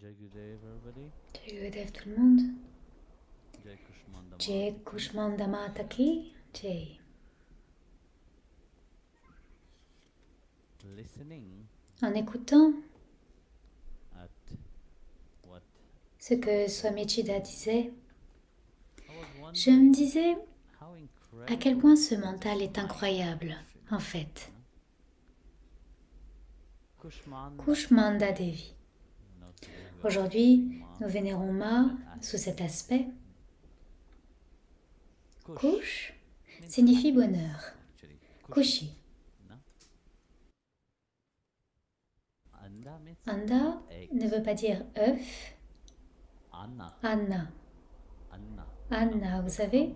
Jai Gurudev tout le monde. Jai Kushmanda Jai Kushmanda Mata ki Jai. Listening En écoutant at what ce que Swami Chida disait, I was je me wondering disais how à quel incredible point ce is mental this est incroyable, en fait. Kushmanda. Kushmanda Devi. Today we are Aujourd'hui, worshipping Ma. nous vénérons Ma That sous cet aspect. aspect. Kush Kush means signifie happiness, bonheur. actually. Kushi. No? Anda means Anda egg. ne veut pas dire œuf. Anna. Anna. Anna. Anna, vous savez,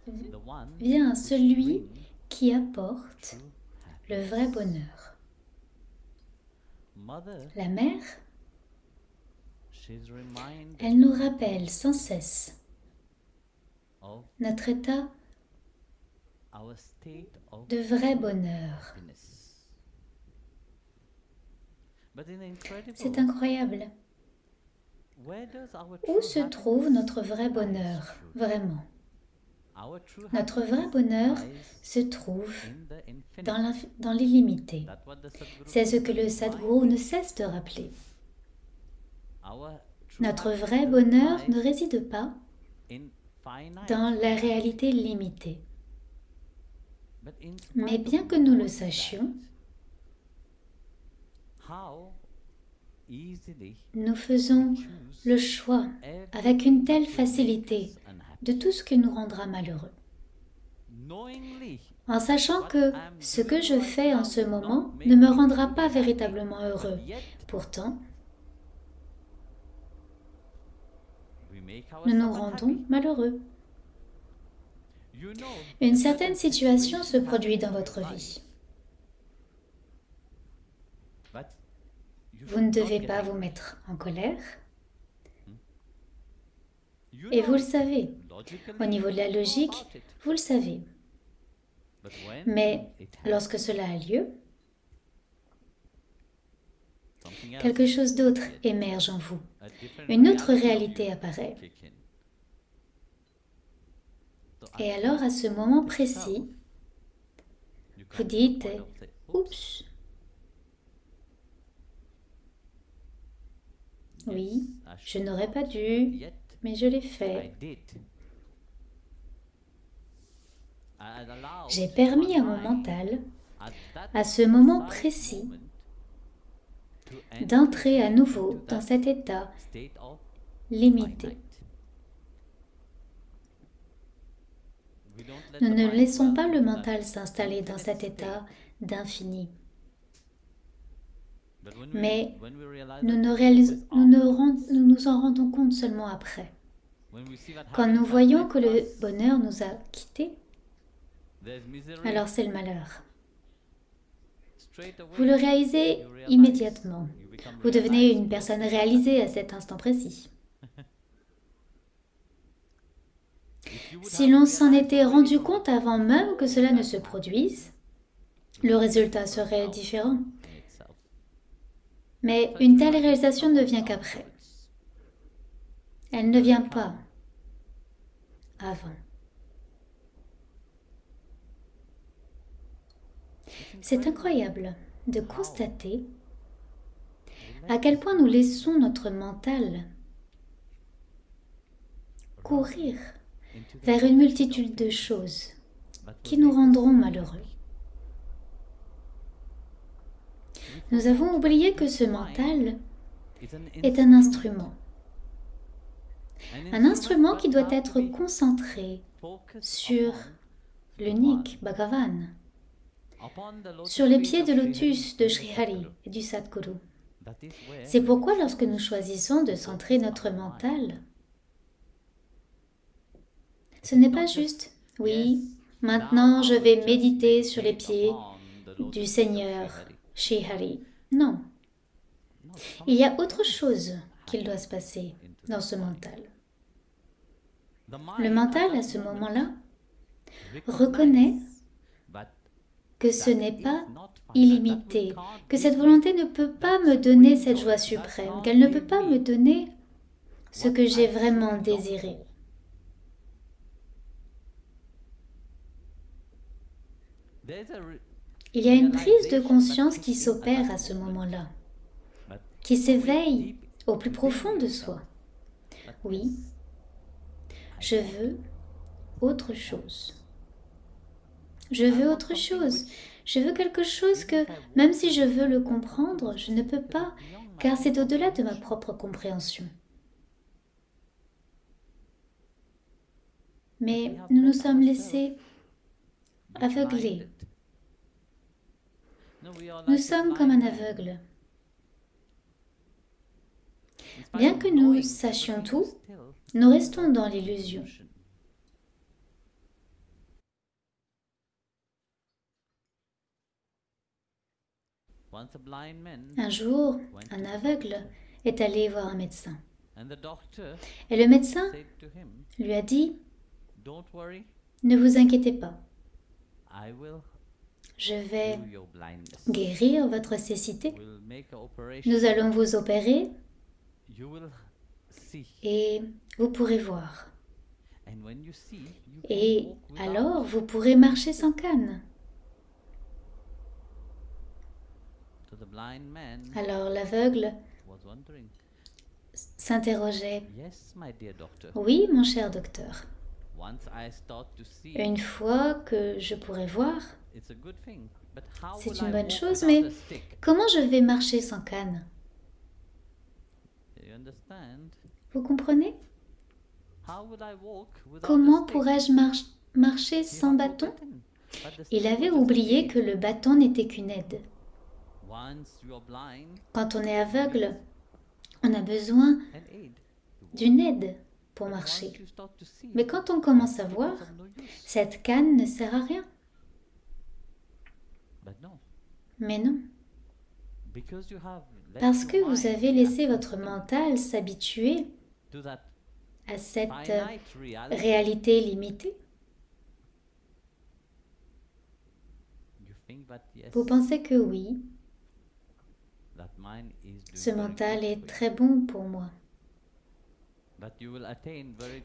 The one vient which celui brings qui apporte true le happiness. vrai bonheur. Mother, La mère, she's reminded elle nous rappelle sans cesse of notre état our state of de vrai bonheur. happiness. But in incredible, C'est incroyable. where does our Où true se trouve happiness notre vrai lies, bonheur, truly? vraiment? Our true Notre vrai happiness bonheur lies se trouve in the infinite. dans l'illimité. That's what the Sadguru C'est ce que keeps le reminding. Sadguru ne cesse de rappeler. Our true Notre happiness vrai doesn't bonheur lie ne réside pas in finite dans la reality. réalité limitée. But in spite Mais of bien que nous le knowing sachions, that, how easily nous faisons we choose le choix avec une telle facilité de tout ce qui nous rendra malheureux. knowingly En sachant que ce que je fais en ce moment ne me rendra pas véritablement heureux. yet Pourtant, we make nous nous ourselves rendons unhappy. malheureux. You know, Une a certaine certain situation se situation produit dans happens in votre your vie. life, but you Vous ne should not devez get pas angry. vous mettre en colère, You et know vous le it. savez. Logically, Au niveau de la you know logique, about it. vous le savez. But when Mais it happens, lorsque cela a lieu, something else, quelque chose d'autre émerge en vous. a different Une autre reality of réalité you apparaît. kick in. So Et at alors, à ce moment précis, itself, you vous come to the dites point of say, « Oups, oui, yes, I je should n'aurais pas not, dû, yet mais je l'ai I fait. did. I had allowed J'ai permis à my mon mind mental, at that à ce moment precise précis, moment to enter d'entrer à nouveau into dans that cet état state of limité. finite. We don't let Nous the ne mind laissons dwell pas le into that mental s'installer dans cet infinite état state. d'infini. But when Mais when we realize Nous, that ne this réalis- is nous, ne ours, rend- nous nous en rendons compte seulement après. when we see that Quand having nous voyons finite que le plus, bonheur nous a quittés, there's misery, alors c'est le malheur. straight away, Vous le réalisez you realize, immédiatement. you become Vous devenez realized une personne person. réalisée à cet instant précis. If you would Si have l'on s'en realized était already rendu from compte the avant même que cela ne se that produise, you le would résultat burn serait out différent. in itself. Mais Such une telle realization réalisation ne comes vient qu'après. afterwards. Elle ne vient pas avant. C'est incroyable de constater à quel point nous laissons notre mental courir Into the vers une direction multitude of de things choses that qui will nous make us rendront unhappy. malheureux. Nous avons oublié que ce mental It's an est un instrument. instrument. Un instrument qui doit être concentré focused sur upon l'unique Bhagavan, upon the lotus sur les feet pieds of de Sri lotus Hari de and Sri the Hari Sadguru. et du Sadguru. That is where C'est pourquoi lorsque nous choisissons de centrer notre mental, ce n'est pas juste, oui, maintenant je vais méditer sur les pieds du Seigneur Sri Hari. Non, il y a autre chose qu'il doit se passer dans ce mental. Le mental, à ce moment-là, reconnaît que ce n'est pas illimité, que cette volonté ne peut pas me donner cette joie suprême, qu'elle ne peut pas me donner ce que j'ai vraiment désiré. Il y a une prise de conscience qui s'opère à ce moment-là, qui s'éveille au plus profond de soi. Oui, je veux autre chose. Je veux autre chose. Je veux quelque chose que, même si je veux le comprendre, je ne peux pas, car c'est au-delà de ma propre compréhension. Mais nous nous sommes laissés aveugler. Nous sommes comme un aveugle. Bien que nous sachions tout, nous restons dans l'illusion. Un jour, un aveugle est allé voir un médecin. Et le médecin lui a dit, « Ne vous inquiétez pas, je vais guérir votre cécité. Nous allons vous opérer et vous pourrez voir. Et alors, vous pourrez marcher sans canne. » Alors l'aveugle s'interrogeait. « Oui, mon cher docteur. Une fois que je pourrai voir, c'est une bonne chose, mais comment je vais marcher sans canne? Vous comprenez? Comment pourrais-je marcher sans bâton? » Il avait oublié que le bâton n'était qu'une aide. Quand on est aveugle, on a besoin d'une aide pour marcher. Mais quand on commence à voir, cette canne ne sert à rien. Mais non. Parce que vous avez laissé votre mental s'habituer à cette réalité limitée. Vous pensez que oui, ce mental est très bon pour moi,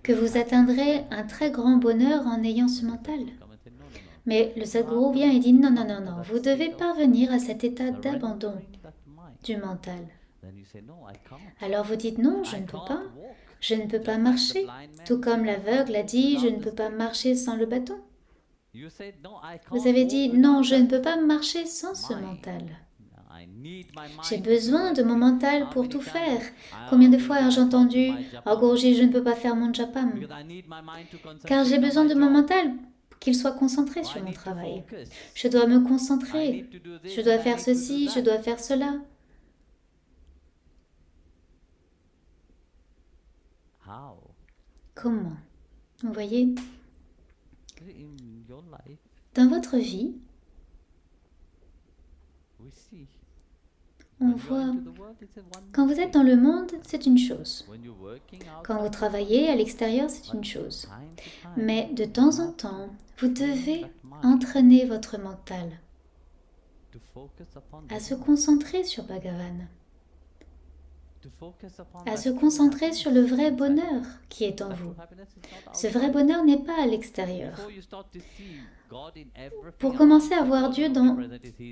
que vous atteindrez un très grand bonheur en ayant ce mental. Mais le Sadhguru vient et dit non, non, non, non, vous devez parvenir à cet état d'abandon du mental. Alors vous dites non, je ne peux pas marcher, tout comme l'aveugle a dit je ne peux pas marcher sans le bâton. Vous avez dit non, je ne peux pas marcher sans ce mental. J'ai besoin de mon mental pour tout faire. Combien de fois ai-je entendu « Oh Guruji, je ne peux pas faire mon japam, car j'ai besoin de mon mental qu'il soit concentré sur mon travail. Je dois me concentrer. Je dois faire ceci, je dois faire cela. » Comment? Vous voyez, dans votre vie, on voit, quand vous êtes dans le monde, c'est une chose. Quand vous travaillez à l'extérieur, c'est une chose. Mais de temps en temps, vous devez entraîner votre mental à se concentrer sur Bhagavan, à se concentrer sur le vrai bonheur qui est en vous. Ce vrai bonheur n'est pas à l'extérieur. Pour commencer à voir Dieu dans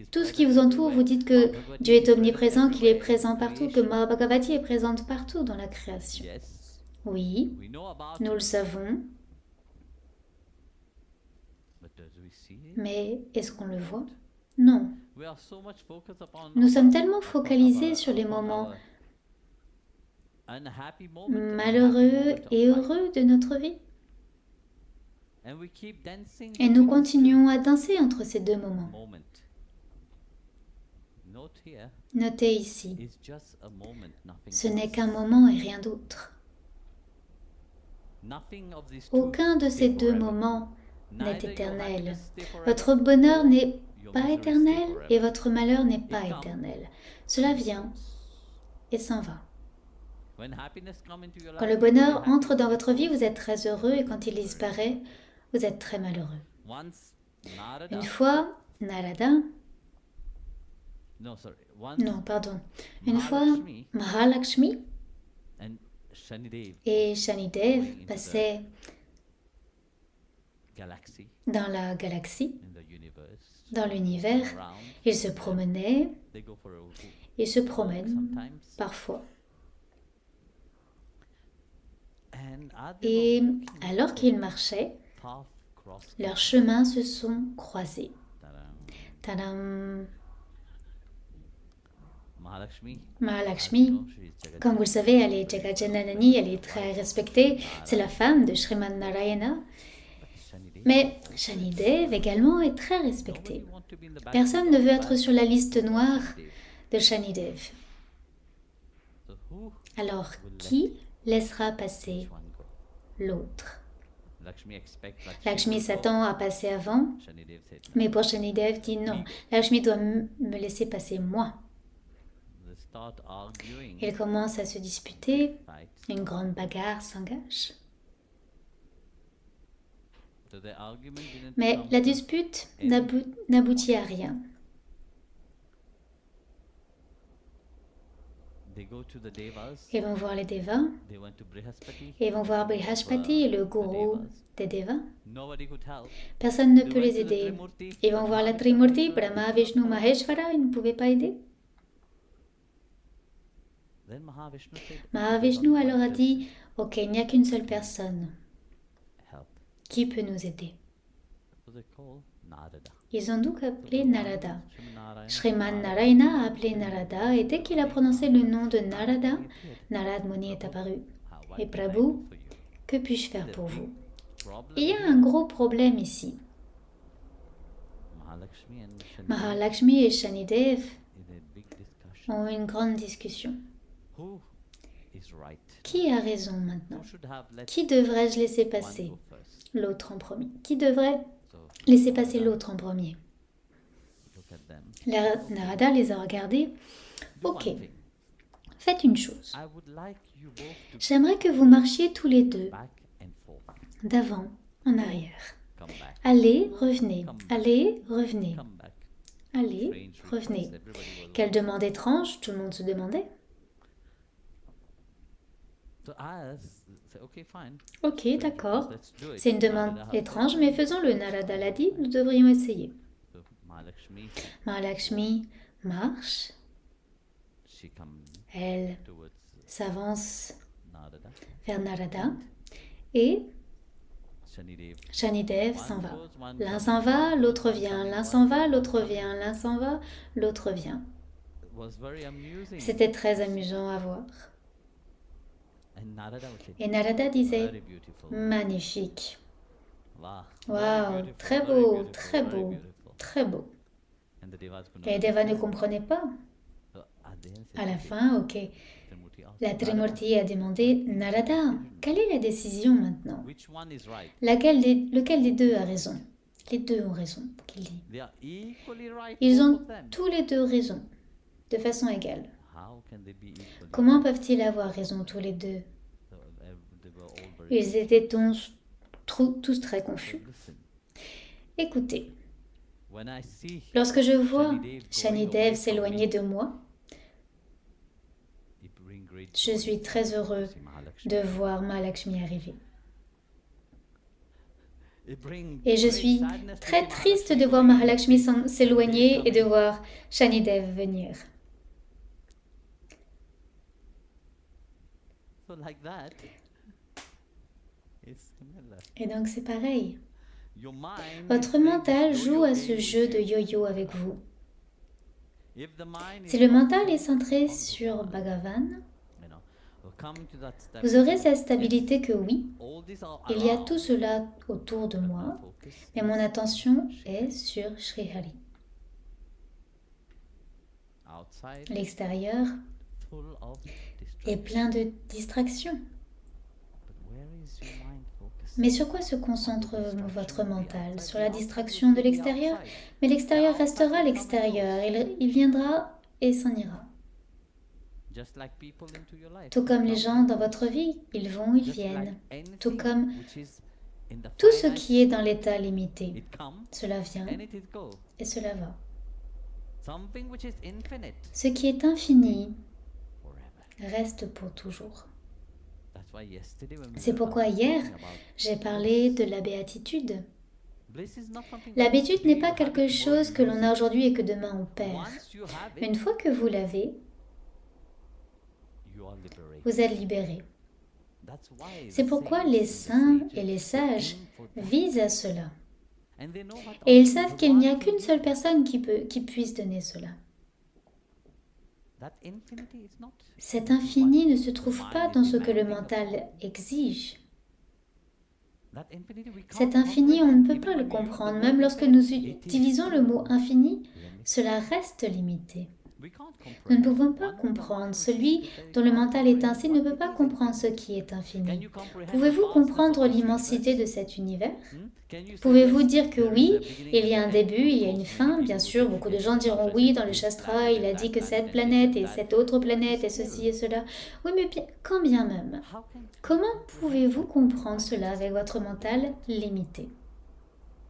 tout ce qui vous entoure, vous dites que Dieu est omniprésent, qu'il est présent partout, que Bhagavati est présente partout dans la création. Oui, nous le savons. Mais est-ce qu'on le voit? Non. Nous sommes tellement focalisés sur les moments malheureux et heureux de notre vie. Et nous continuons à danser entre ces deux moments. Notez ici, ce n'est qu'un moment et rien d'autre. Aucun de ces deux moments n'est éternel. Votre bonheur n'est pas éternel et votre malheur n'est pas éternel. Cela vient et s'en va. Quand le bonheur entre dans votre vie, vous êtes très heureux et quand il disparaît, vous êtes très malheureux. Une fois, Narada, No, sorry. Once non, pardon, une fois Mahalakshmi Mahalakshmi and Shanidev et Shanidev going into passaient the galaxy dans la galaxie, in the universe dans l'univers. around. Ils se promenaient They go for a et se promènent sometimes. parfois. And as Et they were walking, alors qu'ils marchaient, path crossed. leurs chemins se sont croisés. Ta-da. Tadam! Mahalakshmi. Mahalakshmi, comme vous le savez, elle est Jagajananani, elle est très respectée. C'est la femme de Srimad Narayana. Shanidev. Mais Shanidev également est très respectée. Nobody want to be in the back. Personne ne veut être sur la liste noire de Shanidev. So who Alors, qui laissera passer which one go? l'autre? Lakshmi expect Lakshmi to go. s'attend à passer avant, Shanidev said no. mais pour Shanidev dit non. Lakshmi doit me laisser passer moi. They start arguing. Ils commencent à se disputer, Fight. une grande bagarre s'engage. So the argument didn't Mais come la to- dispute n'aboutit à rien. They go to the devas. Ils vont voir les Devas, They went to Brihaspati. et ils vont voir Brihaspati, le gourou des Devas. Nobody could help. Personne ne They peut went les to the aider. Trimurti. Ils vont voir la Trimurti, Brahma, Vishnu, Maheshwara, ils ne pouvaient pas aider. Then Mahavishnu said, Mahavishnu "There's alors only a one dit, ok, il n'y a qu'une seule personne person. Help." qui peut nous aider. So they call Narada. Ils ont donc appelé Narada. Srimanarayana. Sriman Narayana a appelé Narada, et dès qu'il a prononcé le nom de Narada, Narad Muni est apparu. What Et can I Prabhu, do for you? que puis-je faire pour vous? Problem Il y a un gros problème ici. Mahalakshmi and Shani Mahalakshmi et Shanidev is a big discussion. ont une grande discussion. Who is right? Qui a raison maintenant? Who should have let Qui devrais-je laisser one passer? go first? L'autre en premier. Qui devrait So laisser passer l'autre en premier? look at them. Narada les a regardés. Do Ok, one thing. faites une chose. I would like you both to J'aimerais que vous marchiez tous les deux, back and forth. d'avant en arrière. Come back. Allez, revenez. Allez, revenez. Come back. Allez, Strange revenez. request. Everybody was Quelle demande étrange, tout le monde se demandait. So I say, okay, fine. Ok, Strange d'accord. request, let's do it. C'est une demande Narada has étrange, said. mais faisons-le. Narada l'a dit, nous devrions essayer. So Mahalakshmi, Mahalakshmi marche, she comes elle towards s'avance Narada. vers Narada et Shanidev. Shanidev s'en One va. goes, one L'un comes, s'en va, one l'autre goes, vient. one L'un comes, s'en va, one l'autre comes. vient. L'un s'en va, l'autre vient. It was very amusing. C'était très amusant à voir. And Narada would say, Et Narada disait, very beautiful. magnifique. Wow. Waouh, Very beautiful, très very beau, beautiful, très very beau, beautiful. très beau. And the devas could Et les not Devas ne understand. comprenaient pas. So at the end, À la said, fin, ok, Trimurti asked, la Narada, Trimurti a demandé, Narada, quelle est la décision maintenant? which one is right? Lequel des deux a raison? Les deux ont raison, qu'il dit. They are equally right, Ils both ont of them. tous les deux raison, de façon égale. How can they be equally Comment right? peuvent-ils avoir raison tous les deux? So, they were all very Ils étaient tous très confus. Listen, Écoutez, when I see lorsque je vois Shanidev going Shanidev away s'éloigner from de moi, it bring great je joy suis très heureux to see Mahalakshmi. de voir Mahalakshmi arriver. It bring Et je great suis sadness to très see triste Mahalakshmi de voir going. Mahalakshmi s'éloigner et de voir Shanidev venir. So like that, it's similar. Et donc c'est pareil. Your mind Votre is playing mental this joue yo-yo à game ce with jeu you. de yo-yo avec vous. If the mind is Si le not mental est centré on the sur Lord, Bhagavan, you know, we'll come to that step. vous aurez cette stabilité que oui, All these are il y a around, tout cela autour de but my moi, focus mais mon is attention est sur Sri Hari. outside, L'extérieur full of est distractions. plein de distractions. But where is your mind focused? Mais sur quoi se concentre votre mental? Sur la distraction de l'extérieur? Mais l'extérieur restera l'extérieur, il viendra et s'en ira. Just like people into your life. Tout comme les gens dans votre vie, ils vont, ils Just like viennent. anything Tout comme which is In the Tout ce finite, qui est dans l'état limité, it comes cela vient and it is go. et cela va. Something which is infinite Ce qui est infini forever. reste pour toujours. That's why yesterday when we C'est were pourquoi hier, talking about j'ai parlé de la béatitude. bliss is not something La that béatitude today n'est pas you have quelque it, tomorrow chose you que lose l'on a it. aujourd'hui et que demain on perd. Once you have Une it, fois que vous l'avez, you are liberated. vous êtes libéré. That's why C'est the pourquoi saints les and the saints et sages les sages aim for that. visent à cela. And they know what Et ils only savent qu'il n'y a Bhagavan qu'une can seule give. personne qui puisse donner cela. That infinity is not Cet infini ne se trouve mind pas is dans ce que le demanding mental upon. exige. That infinity we Cet can't infini, on ne peut comprehend. pas Even le when we use the comprendre. word Même lorsque infinite, nous it is utilisons le mot infini, limited. cela reste limité. We can't Nous ne comprehend. pouvons pas One who comprendre. the mind Celui which is dont le can't mental est comprehend ainsi ne what peut it pas is comprendre ce infinite. qui est Can infini. you comprehend the Pouvez-vous vastness comprendre of this l'immensité universe? de cet univers? Can you say Pouvez-vous yes, dire que there is oui, a beginning il and y a an un end? début, Of il y a une course, fin? many Bien people sûr, will beaucoup say de yes, gens the diront Shastra oui, said dans le this Shastra, planet il a and dit that que cette planet and planète this et and that. cette autre But planète et ceci et still, cela. Oui, mais quand bien même, how can comment people pouvez-vous comprehend comprendre what cela is avec votre mental limité?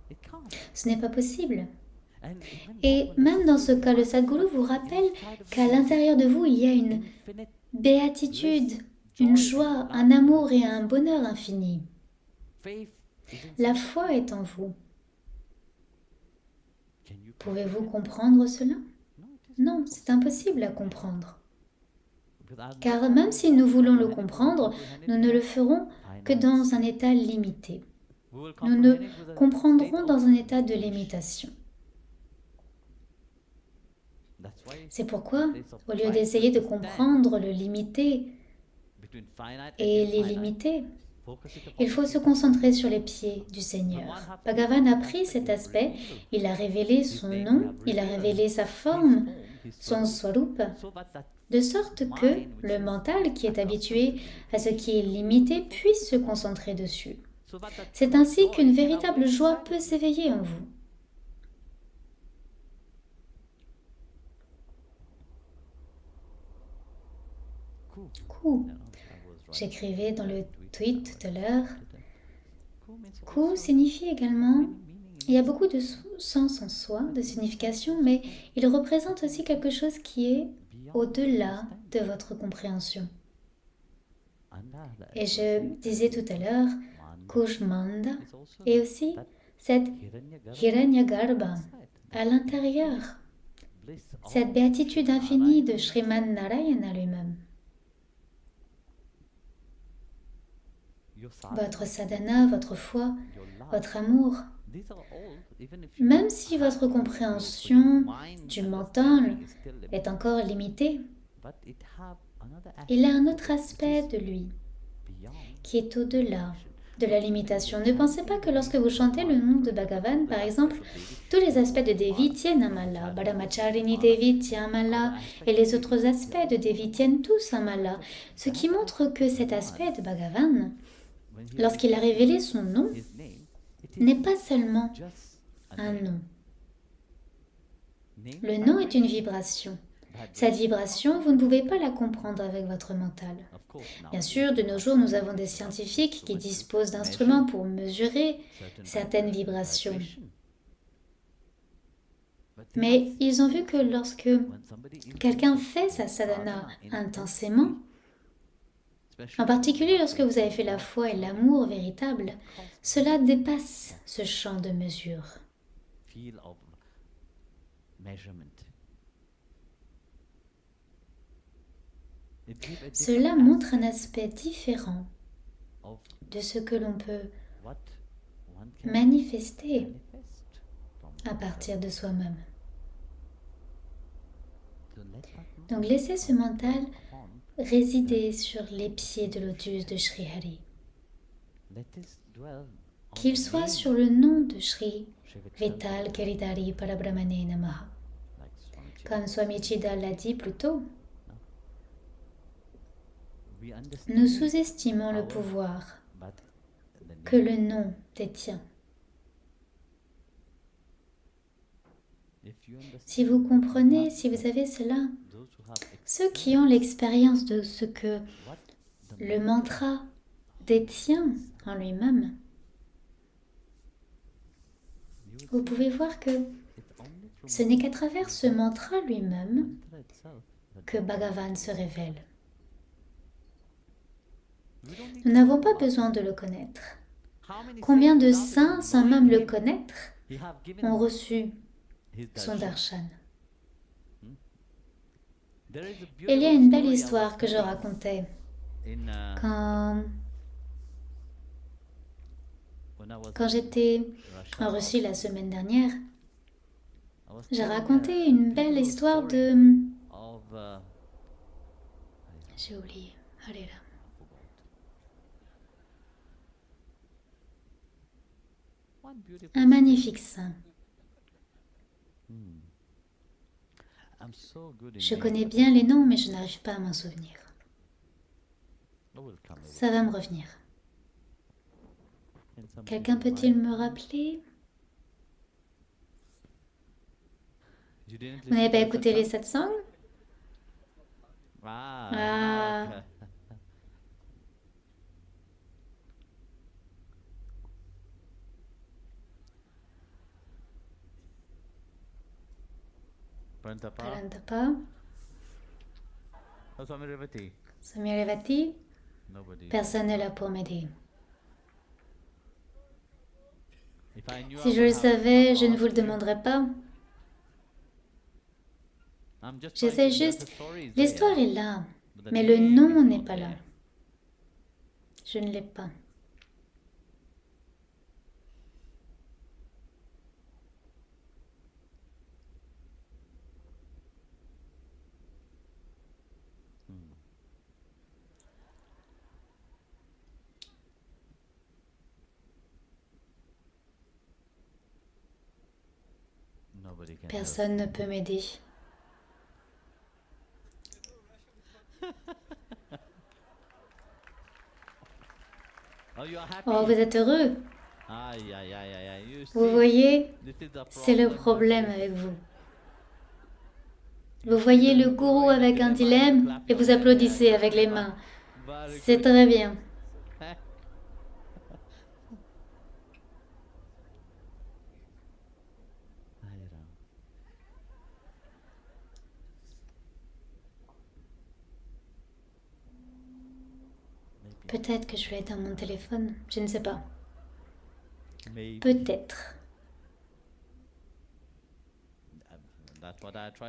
It can't. Ce n'est pas possible. And even Et that when même the dans ce Sadguru cas, le reminds Sadhguru that vous rappelle inside of qu'à you l'intérieur de vous, il y a une infinite béatitude, bliss, une joy, joie, and un love, amour et un bonheur infini. faith is La inside. foi est en vous. Can you Pouvez-vous comprehend? comprendre cela? No, it is Non, c'est impossible à comprendre. because our Car nature même will si not nous voulons le comprehend it, we will comprendre, comprehend it nous in ne a le ferons que finite dans un state. état limité. We will Nous ne comprehend it with a state comprendrons of dans un état de limitation. limitation. That's why C'est pourquoi, place of au lieu trying d'essayer to de understand comprendre le limité between finite et and les infinite, limités, focus it upon il the faut se feet of concentrer God. sur les pieds du Seigneur. Bhagavan have Bhagavan a taken pris that cet aspect, he aspect, revealed il a révélé his son name, he nom, have il a revealed révélé sa his forme, form, his son swarup, swarup, so that de sorte que mind which le is mental qui est accustomed habitué to à ce qui est limité puisse se concentrer dessus. so that the C'est true ainsi joy qu'une can véritable awaken joie inside peut of you. s'éveiller en vous. Cool. Ku, I was right. j'écrivais dans le Tweet tweet tout à l'heure, Cool means Ku also signifie également, many meaning il y a in beaucoup de sens en soi, de signification, mais il représente aussi quelque chose qui est beyond au-delà understanding. de votre compréhension. Anda, Et je disais tout à l'heure, Kujmanda et aussi cette Hiranyagarbha à l'intérieur, cette béatitude infinie de Sriman Narayana lui-même. Votre sadhana, votre foi, votre amour, même si votre compréhension du mental est encore limitée, il a un autre aspect de lui qui est au-delà de la limitation. Ne pensez pas que lorsque vous chantez le nom de Bhagavan, par exemple, tous les aspects de Devi tiennent à Mala, Brahmacharini Devi tient à Mala, et les autres aspects de Devi tiennent tous à Mala, ce qui montre que cet aspect de Bhagavan, lorsqu'il a révélé son nom, n'est pas seulement un nom. Le nom est une vibration. Cette vibration, vous ne pouvez pas la comprendre avec votre mental. Bien sûr, de nos jours, nous avons des scientifiques qui disposent d'instruments pour mesurer certaines vibrations. Mais ils ont vu que lorsque quelqu'un fait sa sadhana intensément, en particulier lorsque vous avez fait la foi et l'amour véritable, cela dépasse ce champ de mesure. Cela montre un aspect différent de ce que l'on peut manifester à partir de soi-même. Donc laissez ce mental résider sur les pieds de lotus de Sri Hari. Qu'il soit sur le nom de Sri Vital Giridhari Parabrahmane Namaha. Comme Swami Chidal l'a dit plus tôt, nous sous-estimons le pouvoir que le nom détient. Si vous comprenez, si vous avez cela, ceux qui ont l'expérience de ce que le mantra détient en lui-même, vous pouvez voir que ce n'est qu'à travers ce mantra lui-même que Bhagavan se révèle. Nous n'avons pas besoin de le connaître. Combien de saints, sans même le connaître, ont reçu son darshan? Il y a une belle histoire que je racontais quand j'étais en Russie la semaine dernière. J'ai raconté une belle histoire de... J'ai oublié. Allez là. Un magnifique saint. Je connais bien les noms, mais je n'arrive pas à m'en souvenir. Ça va me revenir. Quelqu'un peut-il me rappeler? Vous n'avez pas écouté les satsangs? Ah. Parantapa. Samirevati. Personne n'est là pour m'aider. Si je le savais, je ne vous le demanderais pas. J'essaie juste... L'histoire est là, mais le nom n'est pas là. Je ne l'ai pas. Personne ne peut m'aider. Oh, vous êtes heureux? Vous voyez, c'est le problème avec vous. Vous voyez le gourou avec un dilemme et vous applaudissez avec les mains. C'est très bien. Peut-être que je vais être dans mon téléphone, je ne sais pas. Peut-être.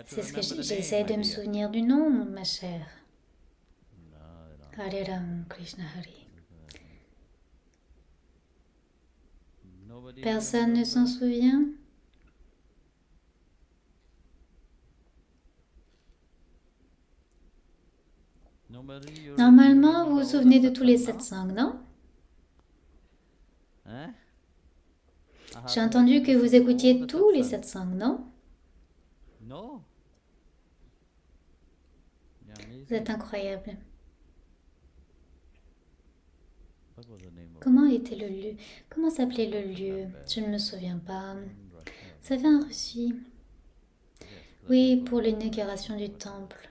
C'est ce que j'essaie de me souvenir du nom, ma chère. Hare Ram, Krishna Hari. Personne ne s'en souvient? Normalement, vous vous souvenez de tous les satsangs, non? J'ai entendu que vous écoutiez tous les satsangs, non? Vous êtes incroyable. Comment était le lieu? Comment s'appelait le lieu? Je ne me souviens pas. Ça fait un Russie. Oui, pour l'inauguration du temple.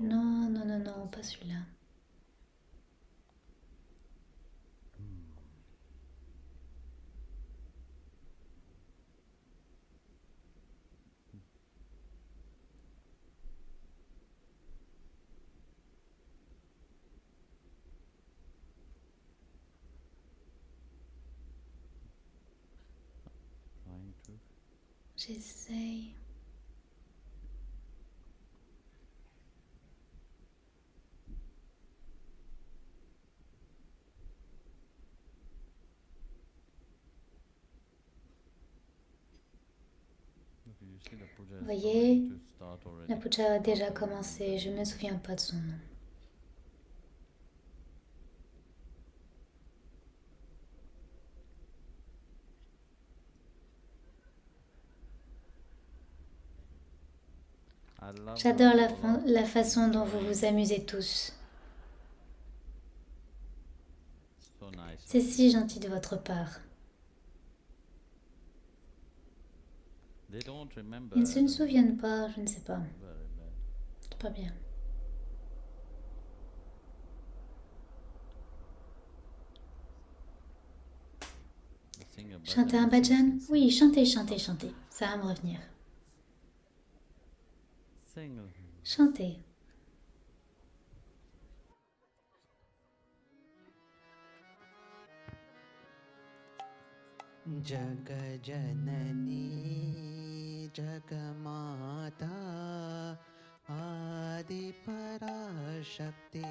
Non, non, non, non, pas celui-là. J'essaye. Vous voyez, la puja a déjà commencé, je ne me souviens pas de son nom. J'adore la façon dont vous vous amusez tous. C'est si gentil de votre part. Ils ne se souviennent pas, je ne sais pas. C'est pas bien. sing a Chanter un bhajan. bhajan? Oui, chanter, chanter, chanter. Ça va me revenir. Sing. Chanter. जग जननी जगमाता आदि पराशक्ति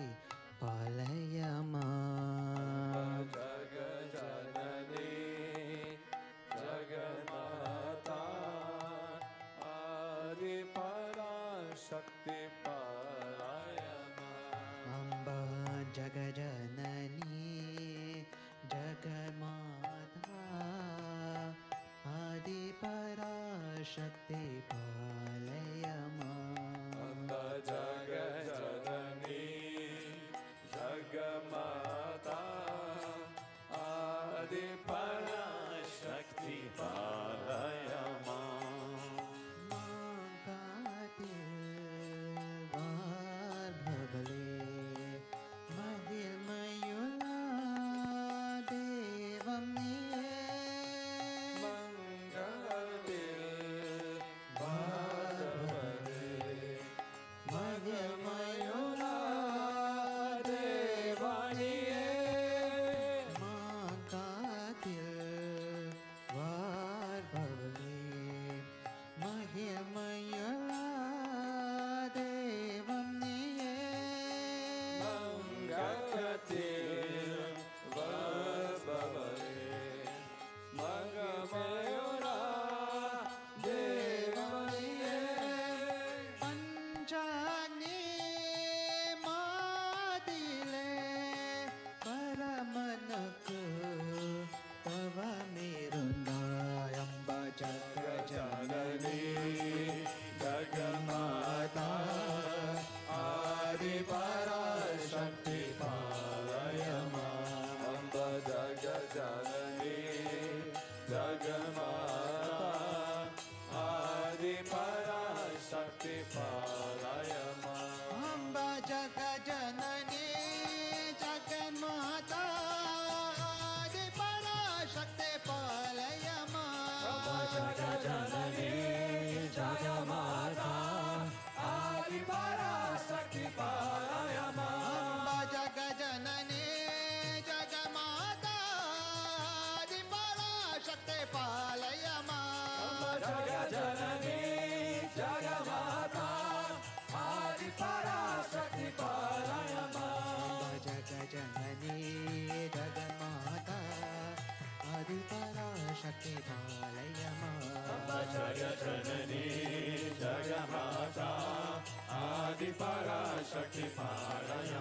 पालय मां जग जननी जगन्माता आदि पराशक्ति पालय अम्बा जग जननी जगमाता आदि पराशक्ति पालय मां जग जननी जगमाता आदि पराशक्ति पालय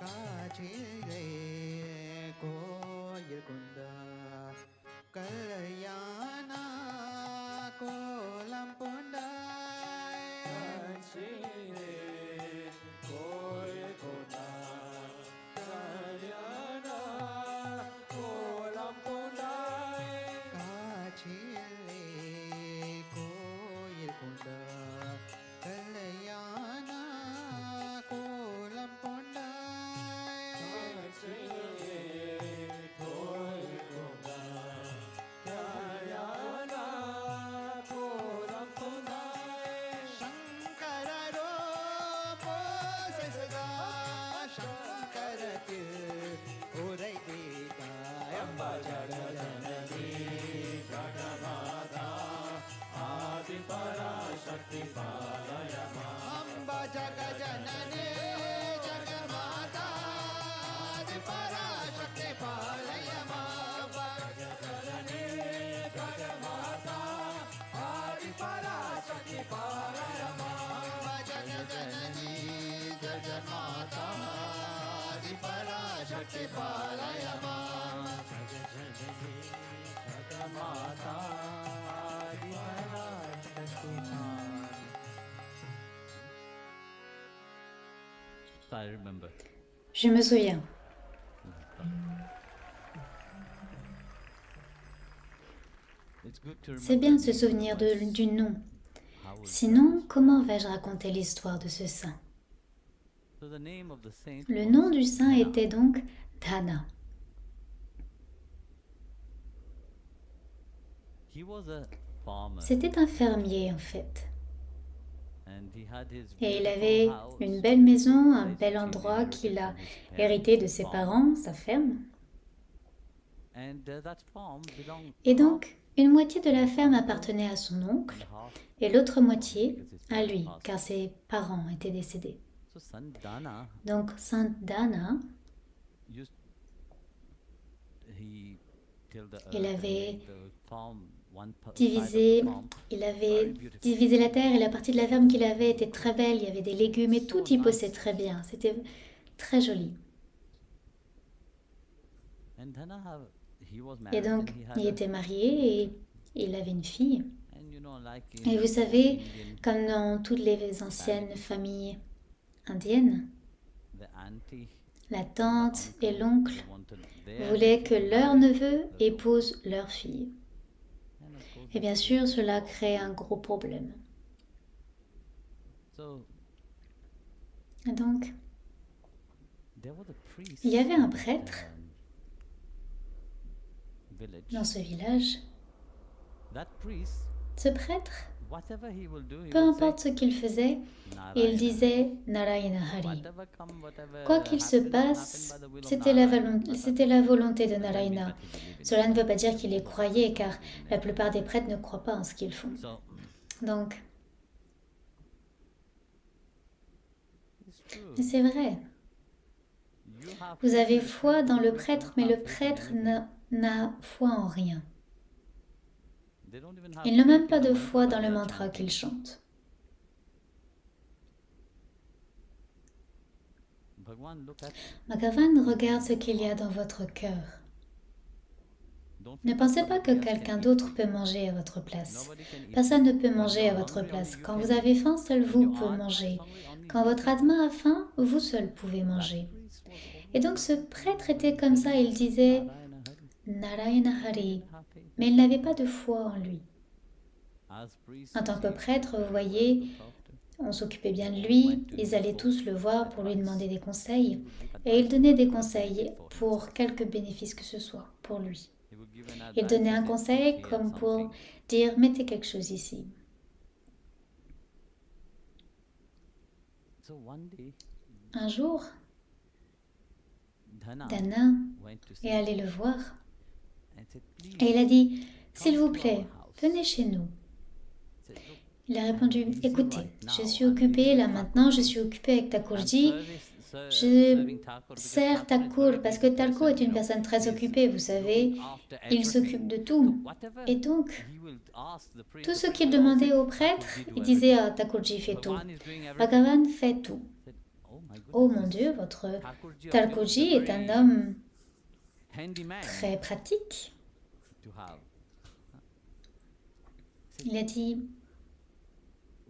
काचिले कोयल कुंदा कल्याणा कोलम पुंडाय काचिले कोयल कुंदा कल्याणा कोलम पुंडाय काचिले कोयल कुंदा कल्याणा कोलम पुंडाय शंकर रूप से सदा शंकर के उरै देता अम्बा जग जननी जगमाता आदि पराशक्ति पालय मां अम्बा जग जननी जगमाता आदि पराशक्ति पालय मां जग जननी जगमाता आदि पराशक्ति पालय मां जग जननी जगमाता आदि पराशक्ति पालय मां जग जननी जगमाता आदि पराशक्ति I remember. Je me souviens. It's good to C'est bien de se remember souvenir du nom. how is Sinon, comment vais-je raconter l'histoire de ce saint? So the name of the saint Le was nom du saint Dhana. était donc Dhana. he was a farmer C'était un fermier en fait. and he had his Et il beautiful avait house une belle maison, un that bel he endroit inherited qu'il a from his parents' hérité de ses farm. parents, sa ferme. And that farm belonged Et donc, une moitié de la ferme appartenait à son oncle half et l'autre moitié because his à parents lui, passed. car ses parents étaient décédés. So son Dana Donc, Sainte Dana, used he tilled the Il earth and avait made the farm one side of divisé, the farm il avait very beautiful. divisé la terre et la partie de la ferme qu'il avait était très belle. Il y avait des légumes et tout y poussait très bien. C'était très joli. And Dana he was Et married donc, and he had il a- était marié et il avait une fille. and you know like Et in vous savez, Indian, comme dans toutes les anciennes familles indiennes, the auntie la tante et l'oncle they wanted their voulaient que leur neveu their daughter. épouse leur fille. And of course, Et bien sûr, cela crée un gros problème. so Et donc, there was a priest il y avait un in prêtre that, village. dans ce village. That priest, Ce prêtre, whatever he will do, he peu will importe ce qu'il faisait, say, il Narayana. disait Narayana Hari. Whatever come, whatever Quoi qu'il se happen, passe, happen by the will of c'était la, Narayana. c'était la volonté de Doesn't mean Narayana. that he believed in Cela ne it. veut pas dire qu'il les croyait, car la plupart des prêtres ne croient pas en ce qu'ils font. So Donc, it's true. c'est vrai. You have Vous faith avez in the foi priest, dans but le you prêtre, don't mais have le faith in prêtre anything. n'a foi en rien. They don't even have Il n'a même faith pas in the de mantra foi that dans le they are mantra chanting. qu'il chante. Bhagwan, look at, Bhagavan regarde ce qu'il y a dans votre cœur. don't Ne think pensez that pas que somebody else quelqu'un can eat. d'autre peut manger à votre place. Nobody can eat. Personne ne peut When manger you à are votre hungry, place. only you Quand can vous avez faim, seul When vous your pouvez atma is manger. hungry, only Quand you votre can atma a faim, vous seul pouvez eat. That manger. priest was Et donc ce prêtre était comme ça, il disait Narayana Hari. Narayana Hari, Have faith. mais il n'avait pas de foi en lui. As priests, En tant que you prêtre, vous see, voyez, look after. on s'occupait bien de lui, ils allaient tous le voir pour lui demander des conseils, et il donnait des conseils pour quelque bénéfice que ce soit pour lui. He would give an Il advice donnait un and say, conseil "Here, comme pour something." dire mettez quelque chose ici. So one day, Un jour, Dana Dana went to see est allé le voir and said, "Please, et il a dit s'il vous come to plaît, our house." venez chez nous. Said, "Look, Il a répondu écoutez, je suis occupé là maintenant, je suis occupé avec I'm Thakurji. serving Je Thakur because sers Thakur is Thakur very parce que busy Thakur person, est une you know. personne très He's occupée, vous savez, looking after il everything. s'occupe de So tout. whatever Et donc, he will ask the priest, tout the ce priest qu'il will demandait say, au prêtre, "Thakurji do il disait everything." ah, Thakurji fait tout. Bhagwan is doing everything. Bhagavan fait tout. Said, "Oh my Oh goodness, mon this Dieu, votre Thakurji of yours is Thakurji a est un very homme handy man très pratique. to have." Il a dit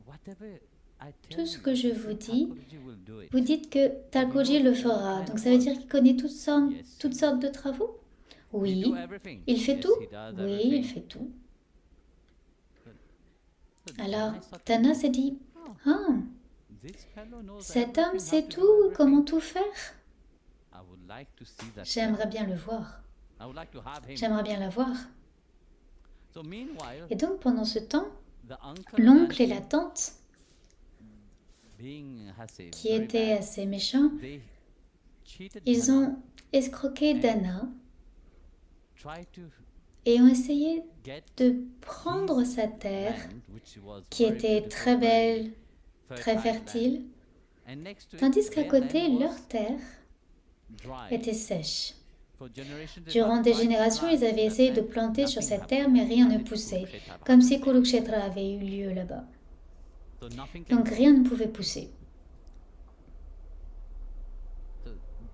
Whatever I tell tout ce you, que je vous dis, Thakurji will do it. vous dites que Thakurji le fera. Donc ça veut dire qu'il connaît toutes sortes de travaux? He Oui. do everything. Il fait Yes, tout? he does Oui, everything. il fait tout. So Alors, Dana thought, Dana s'est dit ah, "This fellow knows cet homme everything, sait how to do tout, everything. comment tout faire. I would like to see that. J'aimerais bien le voir. I would like to have him. J'aimerais bien la voir. So meanwhile, Et donc pendant ce temps, the uncle and l'oncle et auntie, la tante, being assez qui very étaient bad, assez méchants, they cheated ils Dana, ont escroqué Dana tried to et ont essayé get de prendre sa terre, land, which was qui very était beautiful, très belle, very très fertile fertile, land. And next to it, tandis qu'à their côté, land was leur terre dry. était sèche. For generations, they Durant had des tried to générations, plant ils avaient that essayé de land, planter sur nothing cette happened. terre, mais rien ne Nothing poussait, Kurukshetra comme si happened. Kurukshetra avait eu lieu là-bas. So nothing can Donc grow. rien ne pouvait pousser. So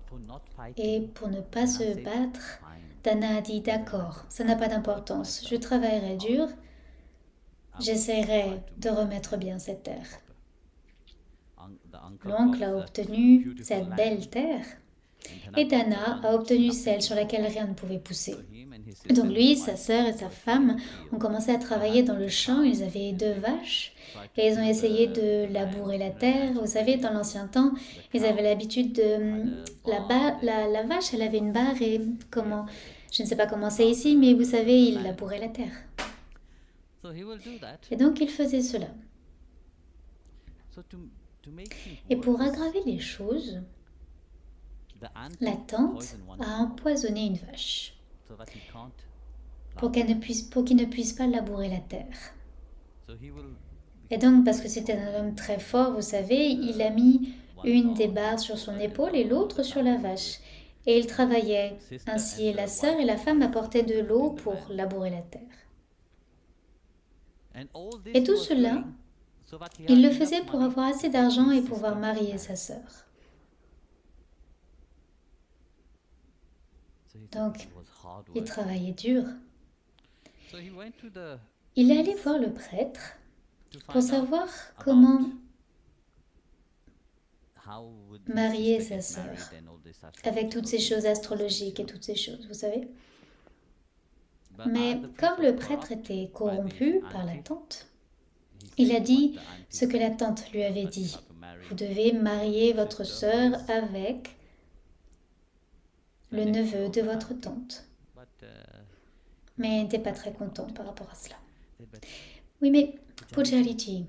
for not fighting, Et pour ne pas Dana se said, battre, "Fine, Dana a dit d'accord, ça n'a pas d'importance, je travaillerai dur, I will j'essaierai try to de make remettre bien cette terre. the uncle L'oncle got a the obtenu beautiful cette land, belle terre and et got the Dana one a obtenu nothing celle sur could laquelle grow. rien ne pouvait pousser. So him and his Et donc sister lui, and sa wife sœur et sa were femme in the field. ont commencé à travailler dans le champ, ils avaient 2 vaches Tried to et ils ont till essayé the de land, labourer la the terre. land, Vous savez, dans l'ancien temps, the ils cow avaient l'habitude de... had a barn, La vache, elle avait une barre et comment... Je ne sais pas comment c'est ici, mais vous savez, ils labouraient la terre. So he will do that. Et donc il faisait cela. So to make things Et pour worse, aggraver les choses, the ant la will tante poison one a cow empoisonné une vache so that he can't pour plow. qu'il ne puisse pas labourer la terre. So he will Et donc, parce que c'était un homme très fort, vous savez, il a mis une des barres sur son épaule et l'autre sur la vache. Et ils travaillaient. Ainsi, la sœur et la femme apportaient de l'eau pour labourer la terre. and all this Et he tout was cela, doing so that he il had le enough faisait pour money avoir assez to d'argent pay et his pouvoir sister marier and sa sœur. so he Donc, it was hard Il work. travaillait dur. So he went to the Il est allé voir le prêtre to pour find out savoir comment how would his marier sister sa get married sœur and all this avec toutes ces choses astrological astrologiques et toutes ces choses, vous savez. But Mais the priest comme was le prêtre corrupt était by the corrompu par la auntie, tante, he il said a what dit the auntie ce que said, la tante lui avait that you dit. have to marry Vous devez marier votre sister sœur with avec the le nephew neveu of de the votre auntie. tante. But, Mais il n'était pas très content par rapport à cela. but Oui, mais Pujariji, I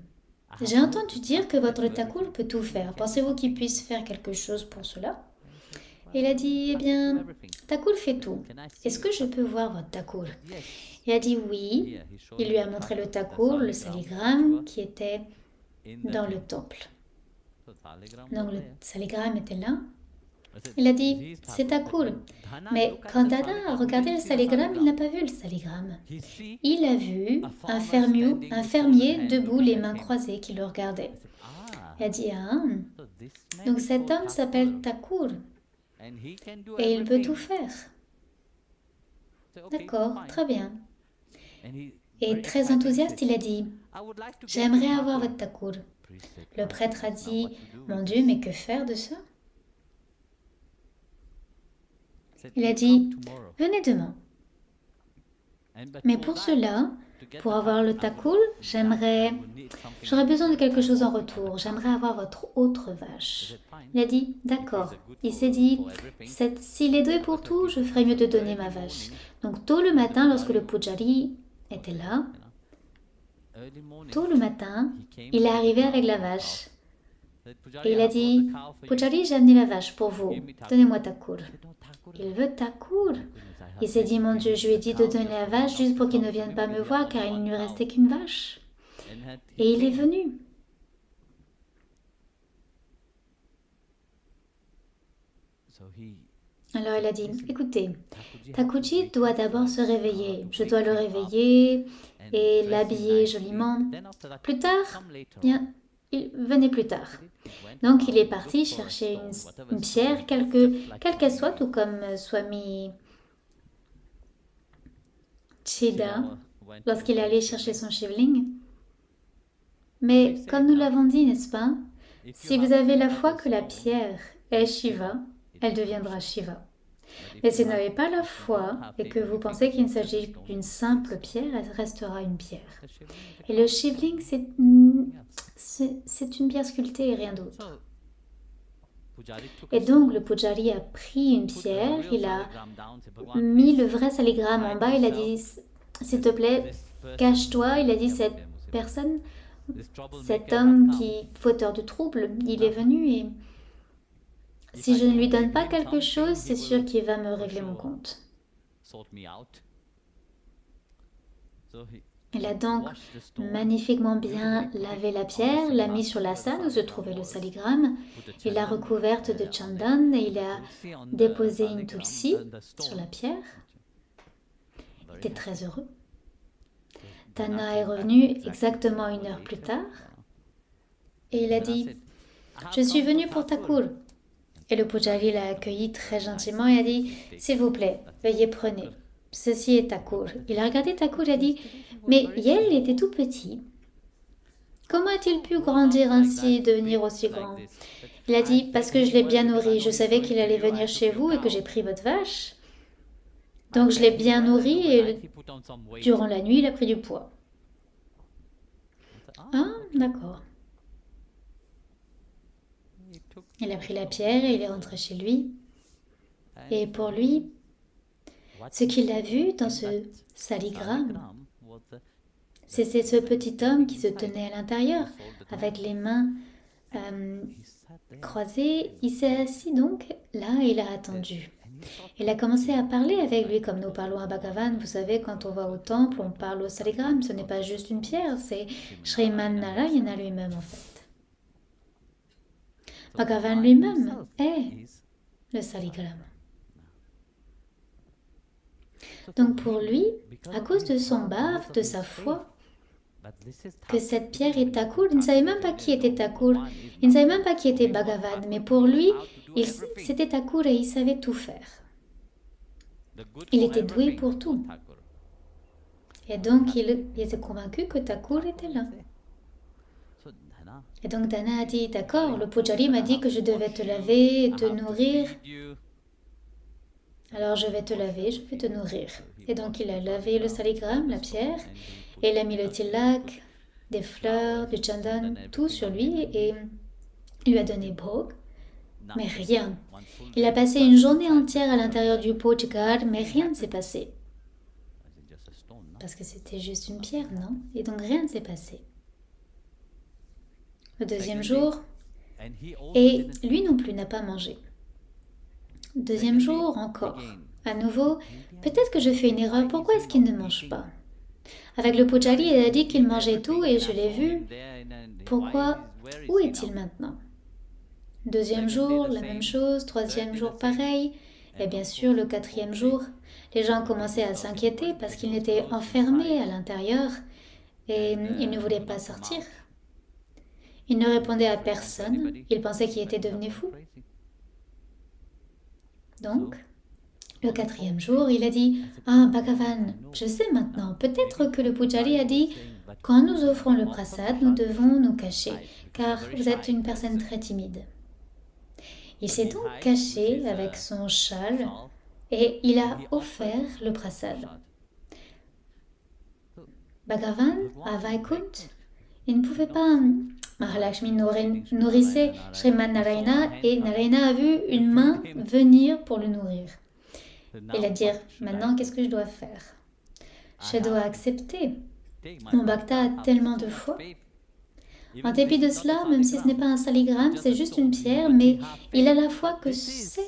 have j'ai heard entendu that dire que Thakur votre can do Thakur everything. peut tout faire. Can Pensez-vous you qu'il do puisse faire quelque chose pour cela? something? Il a dit, eh Thakur bien, do everything. Thakur fait tout. Can I see Est-ce que your je peux voir votre Thakur? Yes. Il a dit oui. Here, he showed Il me lui a the montré le the Thakur, le saligram saligramme qui était in the dans le temple. temple. So saligram Donc was le there. saligramme était là. I said, Il a dit, "This is c'est Thakur." Thakur. But Dhana Mais looked at quand the Dada a saligram, regardé he le didn't see the saligramme, il saligram. n'a pas vu le saligramme. He see Il a vu a un farmer standing un with fermier folded hands debout, looking les at mains him. croisées, qui le regardait. I said, "Ah, Il a dit, ah, so this man donc is cet called homme s'appelle Thakur, Thakur and he can do et il peut everything." tout faire. I said, "Okay, D'accord, fine." très bien. And he Et very très excited, he enthousiaste, said, il a dit, "I would like to get j'aimerais your avoir Thakur." votre Thakur. Priest said, Le "My prêtre a goodness, now dit, what to do mon with Dieu, this?" mais que faire de ça? I said, Il a "You dit, come tomorrow." venez demain. And but Mais for pour that, cela, to get pour the avoir le Thakur, Thakur, j'aimerais, something j'aurais besoin de quelque chose en different. retour. J'aimerais avoir votre autre I vache. said, "Fine." Il a dit, d'accord. Il s'est dit, s'il est doué pour tout, je ferais mieux de donner ma vache. Donc tôt le matin, lorsque le Pujari était là, Early morning, tôt le matin, he came il est with arrivé the avec la cow. vache. Said, "Pujari, Et il I a have brought dit, the cow for you." Pujari, j'ai amené la vache pour vous. Give me Thakur. Donnez-moi Thakur. I said, "No, Thakur." Il veut Thakur. Goodness, I have Il s'est dit, said, mon "Give Dieu, me je lui ai the dit de cow donner just la for vache now juste to pour qu'il ne come to vienne me pas when me we voir have car il one ne lui cow." restait qu'une vache. And Et il est came. venu. So he Alors il a dit, écoutez, Thakurji had to Thakurji wake doit up d'abord first, se réveiller. to Je wake dois le him up réveiller and et dress him l'habiller nicely. joliment. Then after that, Plus tard, come later bien, on. venez plus tard. He went Donc out, il est looked parti for a chercher stone, whatever une stone pierre, it was, just like quelle qu'elle soit, Swami tout comme Swami Chida Chidamar went lorsqu'il to est allé the chercher Shivling. son shivling. Mais comme nous l'avons dit, n'est-ce pas, If si you vous have avez la faith foi that que the la stone pierre est Shiva, elle deviendra Shiva. Mais si vous n'avez pas la foi et que vous pensez qu'il s'agit d'une simple pierre, elle restera une pierre. Et le shivling, c'est une pierre sculptée et rien d'autre. Et donc le Pujari a pris une pierre, il a mis le vrai saligramme en bas, il a dit, s'il te plaît, cache-toi. Il a dit, cette personne, cet homme qui est fauteur de troubles, il est venu et si je ne lui donne pas quelque chose, c'est sûr qu'il va me régler mon compte. Il a donc magnifiquement bien lavé la pierre, l'a mis sur la scène où se trouvait le saligramme, il l'a recouverte de chandan et il a déposé une tulsi sur la pierre. Il était très heureux. Tana est revenu exactement 1 heure plus tard et il a dit « Je suis venu pour Thakur ». Et le Pujari l'a accueilli très gentiment et a dit « S'il vous plaît, veuillez prenez. Ceci est Thakur ». Il a regardé Thakur et a dit « Mais hier, il était tout petit. Comment a-t-il pu grandir ainsi et devenir aussi grand ?» Il a dit « Parce que je l'ai bien nourri. Je savais qu'il allait venir chez vous et que j'ai pris votre vache. Donc je l'ai bien nourri et durant la nuit, il a pris du poids. » Ah, d'accord. Il a pris la pierre et il est rentré chez lui. Et pour lui, ce qu'il a vu dans ce saligramme, C'était ce petit homme qui se tenait à l'intérieur, avec les mains croisées. Il s'est assis donc là et il a attendu. Il a commencé à parler avec lui comme nous parlons à Bhagavan. Vous savez, quand on va au temple, on parle au saligramme. Ce n'est pas juste une pierre, c'est Sriman Narayana lui-même en fait. Bhagavan lui-même est le saligramme. Donc pour lui, à cause de son bhava, de sa foi, que cette pierre est Thakur, il ne savait même pas qui était Thakur, il ne savait même pas qui était Bhagavan, mais pour lui, c'était Thakur et il savait tout faire. Il était doué pour tout. Et donc il était convaincu que Thakur était là. Et donc Dana a dit, d'accord, le pujari m'a dit que je devais te laver et te nourrir. Alors je vais te laver, je vais te nourrir. Et donc il a lavé le saligramme, la pierre, et il a mis le tilak, des fleurs, du chandan, tout sur lui, et il lui a donné bhog, mais rien. Il a passé une journée entière à l'intérieur du pojgar, mais rien ne s'est passé. Parce que c'était juste une pierre, non? Et donc rien ne s'est passé. Le deuxième jour, et lui non plus n'a pas mangé. Deuxième jour, encore. À nouveau, peut-être que je fais une erreur, pourquoi est-ce qu'il ne mange pas? Avec le pujari, il a dit qu'il mangeait tout et je l'ai vu. Pourquoi? Où est-il maintenant? Deuxième jour, la même chose. Troisième jour, pareil. Et bien sûr, le quatrième jour, les gens commençaient à s'inquiéter parce qu'il était enfermé à l'intérieur et il ne voulait pas sortir. Il ne répondait à personne. Il pensait qu'il était devenu fou. Donc, le quatrième jour, il a dit « Ah, Bhagavan, je sais maintenant, peut-être que le pujari a dit « Quand nous offrons le prasad, nous devons nous cacher, car vous êtes une personne très timide. » Il s'est donc caché avec son châle et il a offert le prasad. Bhagavan, à Vaikuntha, il ne pouvait pas... Mahalakshmi nourrissait Sriman Narayana et Narayana a vu une main venir pour le nourrir. Il a dit, maintenant qu'est-ce que je dois faire? Je dois accepter. Mon bhakta a tellement de foi. En dépit de cela, même si ce n'est pas un saligramme, c'est juste une pierre, mais il a la foi que c'est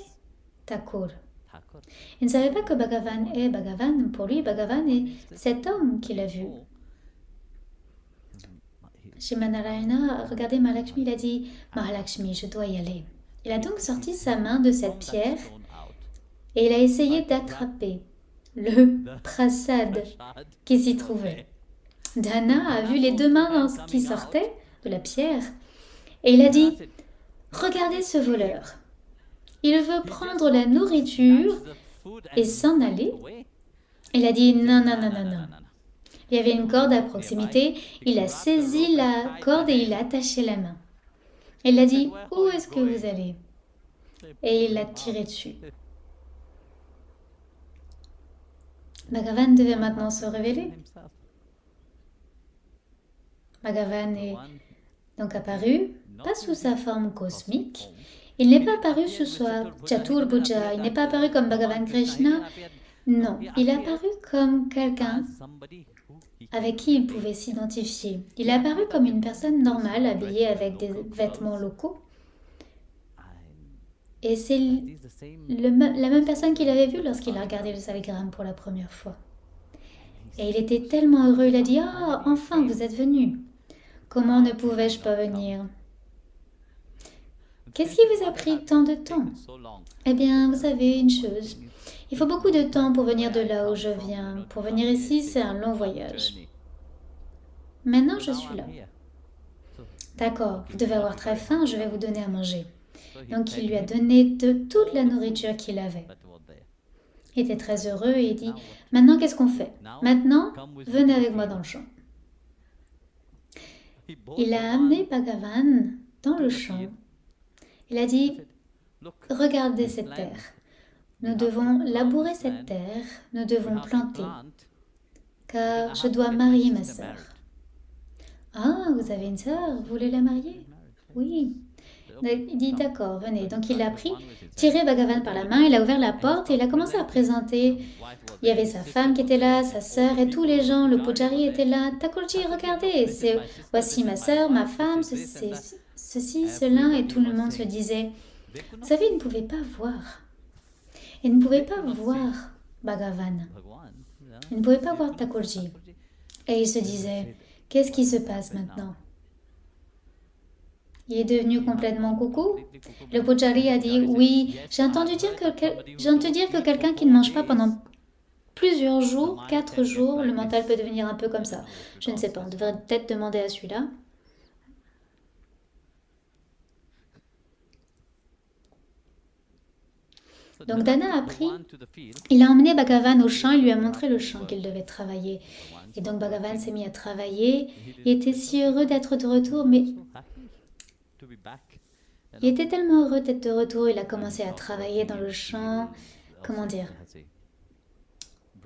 Thakur. Il ne savait pas que Bhagavan est Bhagavan. Pour lui, Bhagavan est cet homme qu'il a vu. Sriman Narayana a regardé Mahalakshmi, il a dit « Mahalakshmi, je dois y aller. » Il a donc sorti sa main de cette pierre et il a essayé d'attraper le prasad qui s'y trouvait. Dana a vu les deux mains qui sortaient de la pierre et il a dit « Regardez ce voleur. Il veut prendre la nourriture et s'en aller. » Il a dit « Non, non, non, non, non. » Il y avait une corde à proximité, il a saisi la corde et il a attaché la main. Il a dit « Où est-ce que vous allez ?» Et il l'a tiré dessus. Bhagavan devait maintenant se révéler. Bhagavan est donc apparu, pas sous sa forme cosmique. Il n'est pas apparu sous sa Chaturbhuja, il n'est pas apparu comme Bhagavan Krishna. Non, il est apparu comme quelqu'un avec qui il pouvait s'identifier. Il est apparu comme une personne normale, habillée avec des vêtements locaux. Et c'est la même personne qu'il avait vue lorsqu'il a regardé le saligramme pour la première fois. Et il était tellement heureux, il a dit « Ah, enfin, vous êtes venu. Comment ne pouvais-je pas venir ?» Qu'est-ce qui vous a pris tant de temps? Eh bien, vous savez une chose. Il faut beaucoup de temps pour venir de là où je viens. Pour venir ici, c'est un long voyage. Maintenant, je suis là. D'accord, vous devez avoir très faim, je vais vous donner à manger. Donc, il lui a donné de toute la nourriture qu'il avait. Il était très heureux et il dit, maintenant, qu'est-ce qu'on fait? Maintenant, venez avec moi dans le champ. Il a amené Bhagavan dans le champ. Il a dit, regardez cette terre. Nous devons labourer cette terre, nous devons planter, car je dois marier ma sœur. Ah, vous avez une sœur, vous voulez la marier? Oui. Il dit d'accord, venez. Donc il l'a pris, tiré Bhagavan par la main, il a ouvert la porte et il a commencé à présenter. Il y avait sa femme qui était là, sa sœur et tous les gens, le pujari était là. Thakurji, regardez, voici ma sœur, ma femme, ceci, cela, et tout le monde se disait, vous savez, ils ne pouvaient pas voir. Ils ne pouvaient pas voir Bhagavan. Ils ne pouvaient pas voir Thakurji. Et ils se disaient, qu'est-ce qui se passe maintenant? Il est devenu complètement coucou. Le pujari a dit, oui, j'ai entendu dire que quelqu'un qui ne mange pas pendant plusieurs jours, 4 jours, le mental peut devenir un peu comme ça. Je ne sais pas, on devrait peut-être demander à celui-là. Donc Dana a pris, il a emmené Bhagavan au champ, il lui a montré le champ qu'il devait travailler. Et donc Bhagavan s'est mis à travailler, il était si heureux d'être de retour, mais il était tellement heureux d'être de retour, il a commencé à travailler dans le champ, comment dire,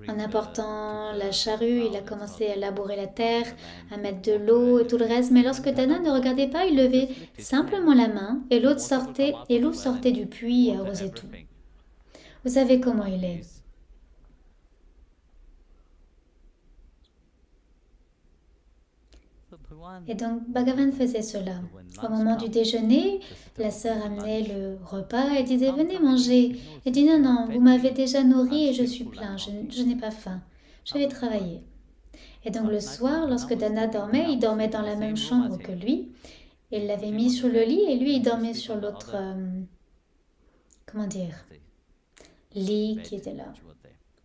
en apportant la charrue, il a commencé à labourer la terre, à mettre de l'eau et tout le reste. Mais lorsque Dana ne regardait pas, il levait simplement la main et l'eau sortait du puits et arrosait tout. Vous savez comment il est. Et donc Bhagavan faisait cela. Au moment du déjeuner, la sœur amenait le repas et disait « Venez manger ». Elle dit « Non, non, vous m'avez déjà nourri et je suis plein, je n'ai pas faim, je vais travailler ». Et donc le soir, lorsque Dana dormait, il dormait dans la même chambre que lui. Il l'avait mis sur le lit et lui, il dormait sur l'autre, comment dire, lit qui était là.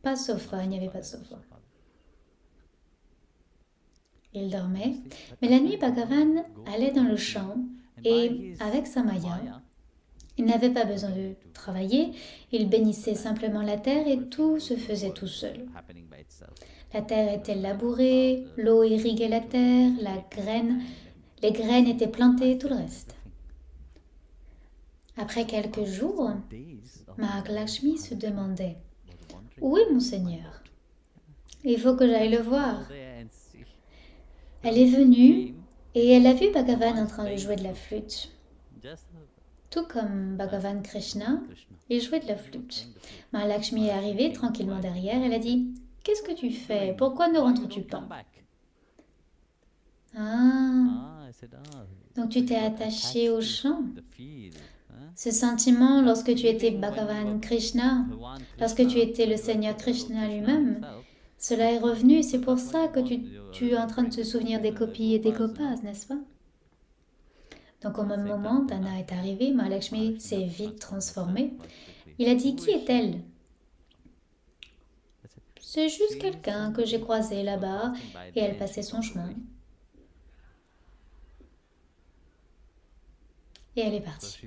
Pas sofa, il n'y avait pas de sofa. Il dormait, mais la nuit, Bhagavan allait dans le champ et avec sa maya, il n'avait pas besoin de travailler, il bénissait simplement la terre et tout se faisait tout seul. La terre était labourée, l'eau irriguait la terre, les graines étaient plantées, tout le reste. Après quelques jours, Mahalakshmi se demandait « Où est mon Seigneur? Il faut que j'aille le voir. » Elle est venue et elle a vu Bhagavan en train de jouer de la flûte. Tout comme Bhagavan Krishna, il jouait de la flûte. Mahalakshmi est arrivée tranquillement derrière. Elle a dit « Qu'est-ce que tu fais? Pourquoi ne rentres-tu pas ?»« Ah, donc tu t'es attaché au chant. Ce sentiment lorsque tu étais Bhagavan Krishna, lorsque tu étais le Seigneur Krishna lui-même, cela est revenu, c'est pour ça que tu es en train de te souvenir des copis et des gopas, n'est-ce pas? Donc au même moment, Dana est arrivée, Mahalakshmi s'est vite transformée. Il a dit, qui est-elle? C'est juste quelqu'un que j'ai croisé là-bas et elle passait son chemin. Et elle est partie.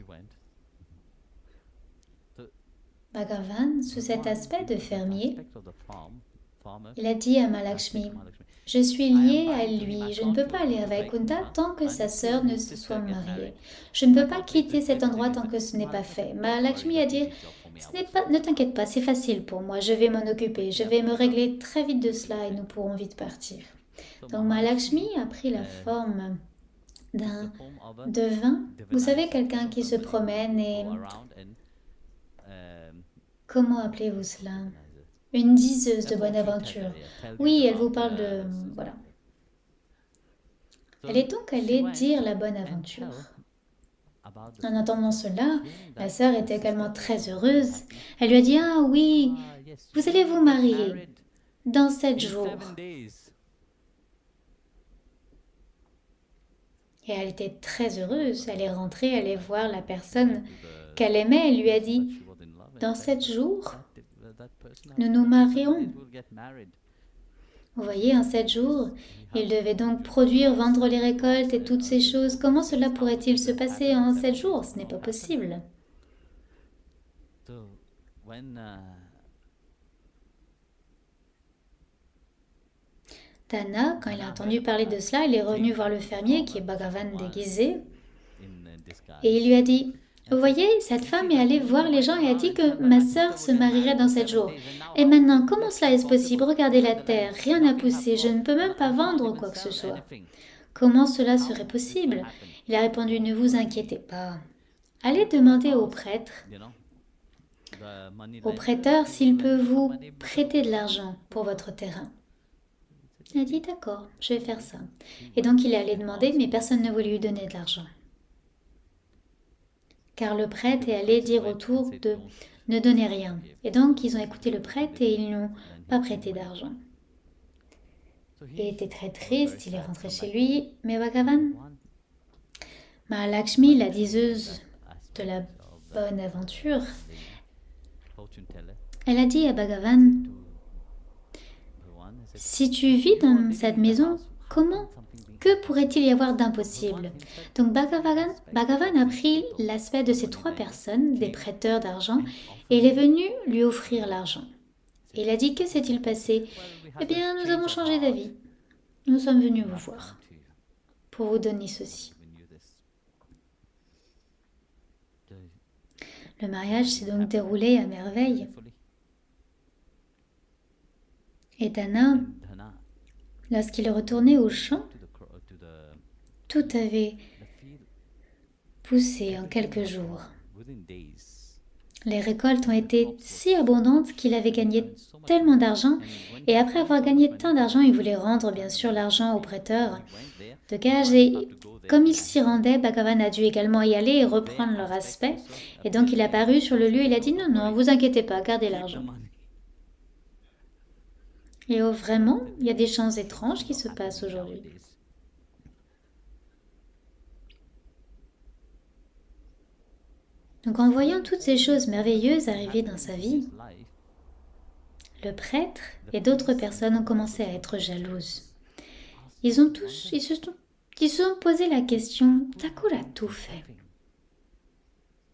Bhagavan, sous cet aspect de fermier, il a dit à Mahalakshmi, « Je suis lié à lui, je ne peux pas aller à Vaikunta tant que sa sœur ne se soit mariée. Je ne peux pas quitter cet endroit tant que ce n'est pas fait. » Mahalakshmi a dit, « Ne t'inquiète pas, c'est facile pour moi, je vais m'en occuper, je vais me régler très vite de cela et nous pourrons vite partir. » Donc Mahalakshmi a pris la forme d'un devin. Vous savez, quelqu'un qui se promène et... Comment appelez-vous cela? Une diseuse de bonne aventure. Oui, elle vous parle de... Voilà. Elle est donc allée dire la bonne aventure. En entendant cela, la sœur était également très heureuse. Elle lui a dit, « Ah oui, vous allez vous marier dans 7 jours. » Et elle était très heureuse. Elle est rentrée, elle est voir la personne qu'elle aimait. Elle lui a dit, « Dans 7 jours, nous nous marierons. » Vous voyez, en 7 jours, il devait donc produire, vendre les récoltes et toutes ces choses. Comment cela pourrait-il se passer en 7 jours? Ce n'est pas possible. Dana, quand il a entendu parler de cela, il est revenu voir le fermier qui est Bhagavan déguisé et il lui a dit, « Vous voyez, cette femme est allée voir les gens et a dit que ma sœur se marierait dans 7 jours. Et maintenant, comment cela est possible? Regardez la terre, rien n'a poussé, je ne peux même pas vendre quoi que ce soit. Comment cela serait possible? » Il a répondu, « Ne vous inquiétez pas. allez demander au prêtre, you know, the money au lender, prêteur, s'il peut vous money, but prêter de l'argent pour votre terrain. Il a dit d'accord, je vais faire ça. Et donc il est allé demander, mais personne ne voulait lui donner de l'argent. Car le prêtre est allé dire autour de ne donner rien. Et donc ils ont écouté le prêtre et ils n'ont pas prêté d'argent. so Il he était très triste, il est rentré chez lui, mais Bhagavan, Mahalakshmi, la diseuse de la bonne aventure, fortune teller elle a dit à Bhagavan, to Bhagavan, he said, si tu vis dans cette maison, comment, que pourrait-il y avoir d'impossible? Donc Bhagavan a pris l'aspect de ces trois personnes, des prêteurs d'argent, et il est venu lui offrir l'argent. Et il a dit, que s'est-il passé? Eh bien, nous avons changé d'avis. Nous sommes venus vous voir pour vous donner ceci. Le mariage s'est donc déroulé à merveille. Et Dana, Dhana lorsqu'il est retourné au champ, to the tout avait field poussé en quelques jours. within days. Les récoltes ont été si abondantes qu'il avait gagné tellement d'argent, et après avoir gagné tant d'argent, il voulait rendre bien sûr l'argent au prêteur de gage, et comme il s'y rendait, Bhagavan a dû également y aller et reprendre leur aspect, et donc il est apparu sur le lieu, il a dit non, non, vous inquiétez pas, gardez l'argent. Et oh, vraiment, il y a des choses étranges qui se passent aujourd'hui. Donc en voyant toutes ces choses merveilleuses arriver dans sa vie, le prêtre et d'autres personnes ont commencé à être jalouses. Ils se sont posé la question, Thakur a tout fait.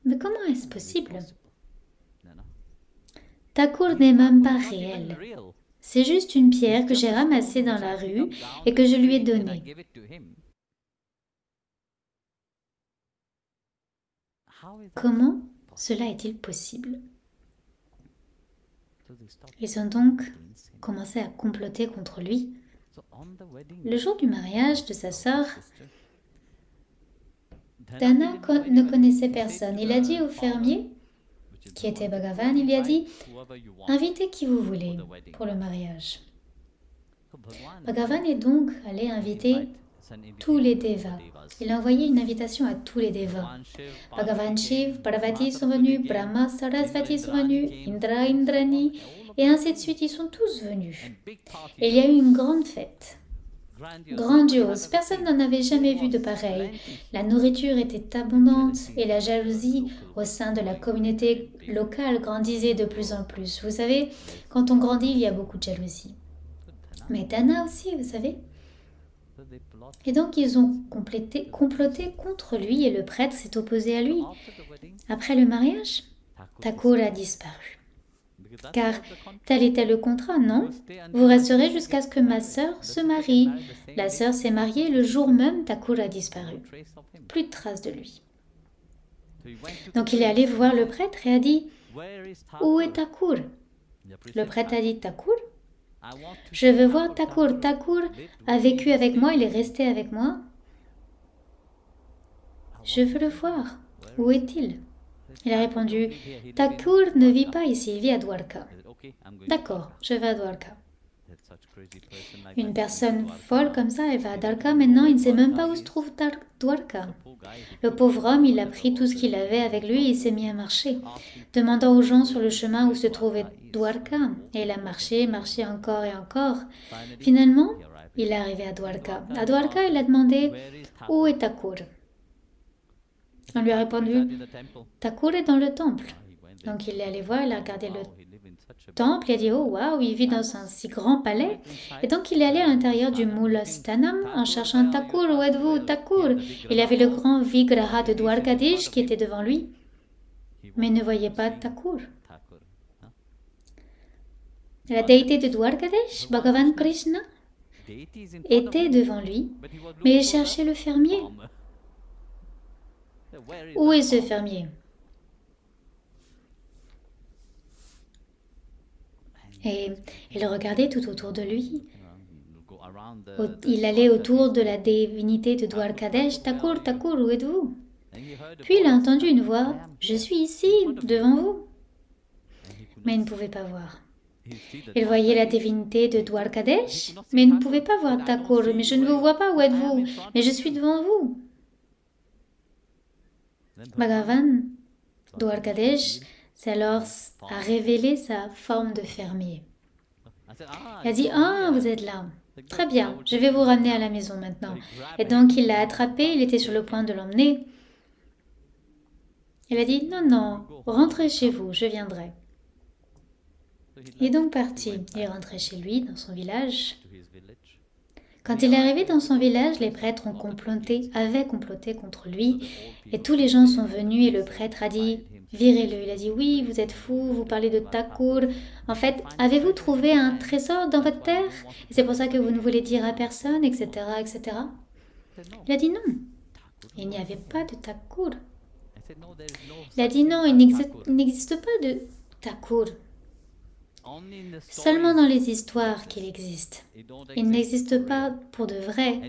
Mais comment est-ce possible? Thakur n'est même pas réel. C'est juste une pierre que j'ai ramassée dans la rue et que je lui ai donnée. Comment cela est-il possible? Ils ont donc commencé à comploter contre lui. Le jour du mariage de sa sœur, Dana ne connaissait personne. Il a dit au fermier, qui était Bhagavan, il lui a dit « Invitez qui vous voulez pour le mariage ». Bhagavan est donc allé inviter tous les devas. Il a envoyé une invitation à tous les devas. Bhagavan Shiv, Parvati sont venus, Brahma, Sarasvati sont venus, Indra, Indrani, et ainsi de suite, ils sont tous venus. Et il y a eu une grande fête, grandiose. Personne n'en avait jamais vu de pareil. La nourriture était abondante et la jalousie au sein de la communauté locale grandissait de plus en plus. Vous savez, quand on grandit, il y a beaucoup de jalousie. Mais Dana aussi, vous savez. Et donc ils ont comploté contre lui et le prêtre s'est opposé à lui. Après le mariage, Thakur a disparu. Car tel était le contrat, non? Vous resterez jusqu'à ce que ma sœur se marie. La sœur s'est mariée, le jour même, Thakur a disparu. Plus de traces de lui. Donc il est allé voir le prêtre et a dit « Où est Thakur ?» Le prêtre a dit « Thakur ? Je veux voir Thakur. Thakur a vécu avec moi, il est resté avec moi. Je veux le voir. Où est-il? Il a répondu, Thakur ne vit pas ici, il vit à Dwarka. D'accord, je vais à Dwarka. Une personne folle comme ça, elle va à Dwarka, maintenant il ne sait même pas où se trouve Dwarka. Le pauvre homme, il a pris tout ce qu'il avait avec lui et il s'est mis à marcher, demandant aux gens sur le chemin où se trouvait Dwarka. Et il a marché, marché encore et encore. Finalement, il est arrivé à Dwarka. À Dwarka, il a demandé « Où est Thakur ?» On lui a répondu « Thakur est dans le temple. » Donc il est allé voir, il a regardé le temple, il a dit « Oh, waouh, il vit dans un si grand palais. » Et donc il est allé à l'intérieur du Moulastanam en cherchant « Thakur, où êtes-vous, Thakur ?» Il avait le grand Vigraha de Dwarkadish qui était devant lui, mais il ne voyait pas Thakur. La déité de Dwarkadish, Bhagavan Krishna, était devant lui, mais il cherchait le fermier. Où est ce fermier? Et il regardait tout autour de lui. Il allait autour de la divinité de Dwarkadesh. Thakur, Thakur, où êtes-vous? Puis il a entendu une voix, « Je suis ici, devant vous. » Mais il ne pouvait pas voir. Il voyait la divinité de Dwarkadesh, mais il ne pouvait pas voir Thakur. « Mais je ne vous vois pas, où êtes-vous? Mais je suis devant vous. » Bhagavan, Dwarkadesh, alors a révélé sa forme de fermier. Il a dit, « Ah, vous êtes là. Très bien, je vais vous ramener à la maison maintenant. » Et donc il l'a attrapé, il était sur le point de l'emmener. Il a dit, « Non, non, rentrez chez vous, je viendrai. » Il est donc parti. Il est rentré chez lui, dans son village. Quand il est arrivé dans son village, les prêtres avaient comploté contre lui, et tous les gens sont venus, et le prêtre a dit, « Virez-le. » Il a dit, « Oui, vous êtes fou, vous parlez de Thakur. En fait, avez-vous trouvé un trésor dans votre terre? Et c'est pour ça que vous ne voulez dire à personne, etc., etc. » Il a dit, « Non, il n'y avait pas de Thakur. » Il a dit, « Non, il n'existe pas de Thakur. Seulement dans les histoires qu'il existe. Il n'existe pas pour de vrai.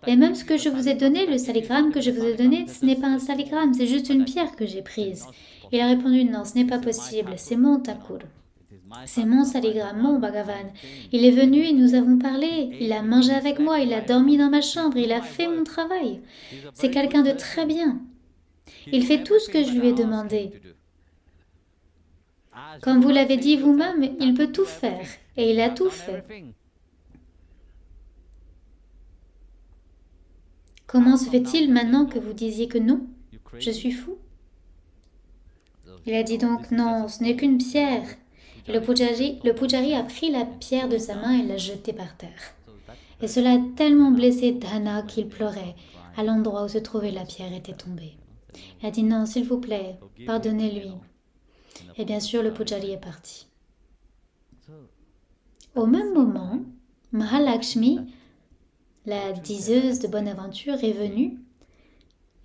Et même ce que je vous ai donné, le saligramme que je vous ai donné, ce n'est pas un saligramme, c'est juste une pierre que j'ai prise. » Il a répondu, « Non, ce n'est pas possible, c'est mon Thakur. C'est mon saligramme, mon Bhagavan. Il est venu et nous avons parlé. Il a mangé avec moi, il a dormi dans ma chambre, il a fait mon travail. C'est quelqu'un de très bien. Il fait tout ce que je lui ai demandé. Comme vous l'avez dit vous-même, il peut tout faire. Et il a tout fait. Comment se fait-il maintenant que vous disiez que non? Je suis fou. » Il a dit donc, « Non, ce n'est qu'une pierre. » Et le Pujari a pris la pierre de sa main et l'a jetée par terre. Et cela a tellement blessé Dana qu'il pleurait. À l'endroit où se trouvait la pierre était tombée. Il a dit, « Non, s'il vous plaît, pardonnez-lui. » Et bien sûr, le Pujari est parti. Au même moment, Mahalakshmi, la diseuse de bonne aventure, est venue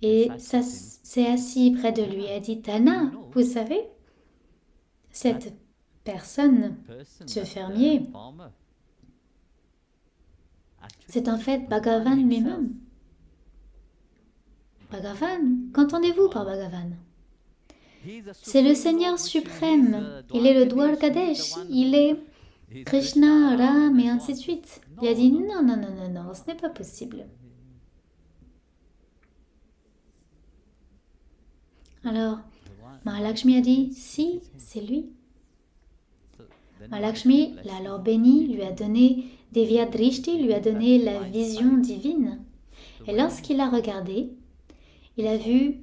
et s'est assise près de lui et a dit, « Dana, vous savez, cette personne, ce fermier, c'est en fait Bhagavan lui-même. » Bhagavan, qu'entendez-vous par Bhagavan? C'est le Seigneur suprême, il est le Dwarkadesh, il est Krishna, Ram et ainsi de suite. Il a dit non, non, non, non, non, ce n'est pas possible. Alors, Mahalakshmi a dit si, c'est lui. Mahalakshmi l'a alors béni, lui a donné Devya Drishti, lui a donné la vision divine. Et lorsqu'il a regardé, il a vu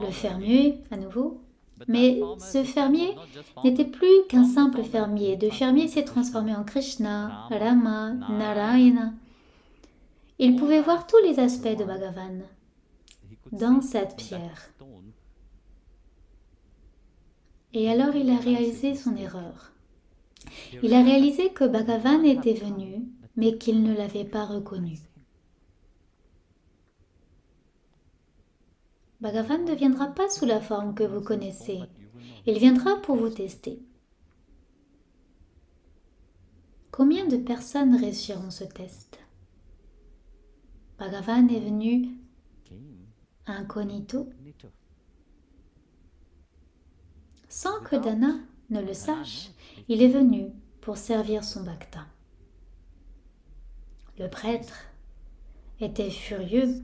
le fermier à nouveau. Mais ce fermier n'était plus qu'un simple fermier. Le fermier s'est transformé en Krishna, Rama, Narayana. Il pouvait voir tous les aspects de Bhagavan dans cette pierre. Et alors il a réalisé son erreur. Il a réalisé que Bhagavan était venu, mais qu'il ne l'avait pas reconnu. Bhagavan ne viendra pas sous la forme que vous connaissez. Il viendra pour vous tester. Combien de personnes réussiront ce test? Bhagavan est venu incognito, sans que Dana ne le sache. Il est venu pour servir son bhakta. Le prêtre était furieux.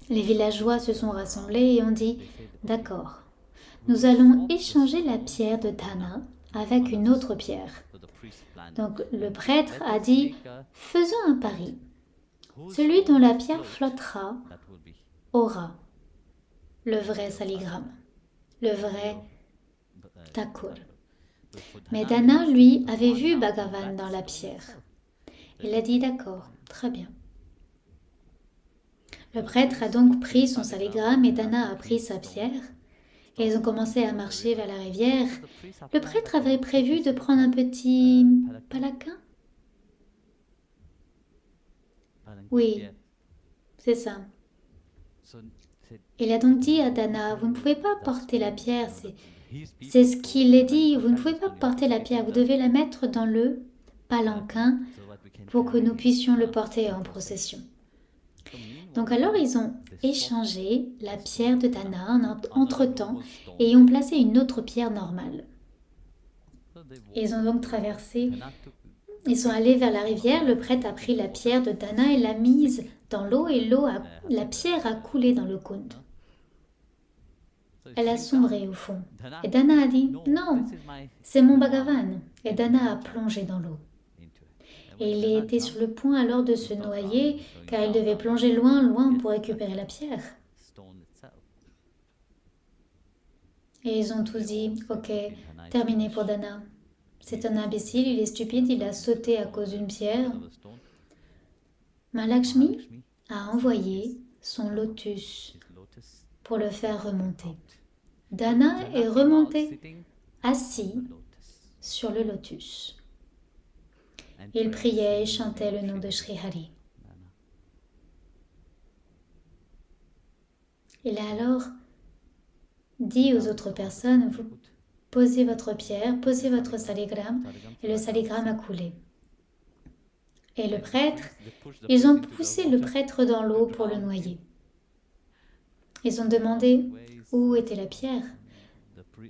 Les villageois se sont rassemblés et ont dit « D'accord, nous allons échanger la pierre de Dana avec une autre pierre. » Donc le prêtre a dit « Faisons un pari. Celui dont la pierre flottera aura le vrai saligramme, le vrai Thakur. » Mais Dana, lui, avait vu Bhagavan dans la pierre. Il a dit « D'accord, très bien. » Le prêtre a donc pris son saligramme et Dana a pris sa pierre. Et ils ont commencé à marcher vers la rivière. Le prêtre avait prévu de prendre un petit palaquin. Oui, c'est ça. Il a donc dit à Dana, vous ne pouvez pas porter la pierre, c'est ce qu'il a dit, vous ne pouvez pas porter la pierre, vous devez la mettre dans le palanquin pour que nous puissions le porter en procession. Donc alors ils ont échangé la pierre de Dana entre-temps et y ont placé une autre pierre normale. Et ils ont donc traversé, ils sont allés vers la rivière, le prêtre a pris la pierre de Dana et l'a mise dans l'eau et la pierre a coulé dans le Kund. Elle a sombré au fond. Et Dana a dit, non, c'est mon Bhagavan. Et Dana a plongé dans l'eau. Et il était sur le point alors de se noyer, car il devait plonger loin, loin pour récupérer la pierre. Et ils ont tous dit, ok, terminé pour Dana. C'est un imbécile, il est stupide, il a sauté à cause d'une pierre. Mahalakshmi a envoyé son lotus pour le faire remonter. Dana est remonté assis sur le lotus. Il priait et chantait le nom de Sri Hari. Il a alors dit aux autres personnes, vous posez votre pierre, posez votre saligramme, et le saligramme a coulé. Et le prêtre, ils ont poussé le prêtre dans l'eau pour le noyer. Ils ont demandé où était la pierre.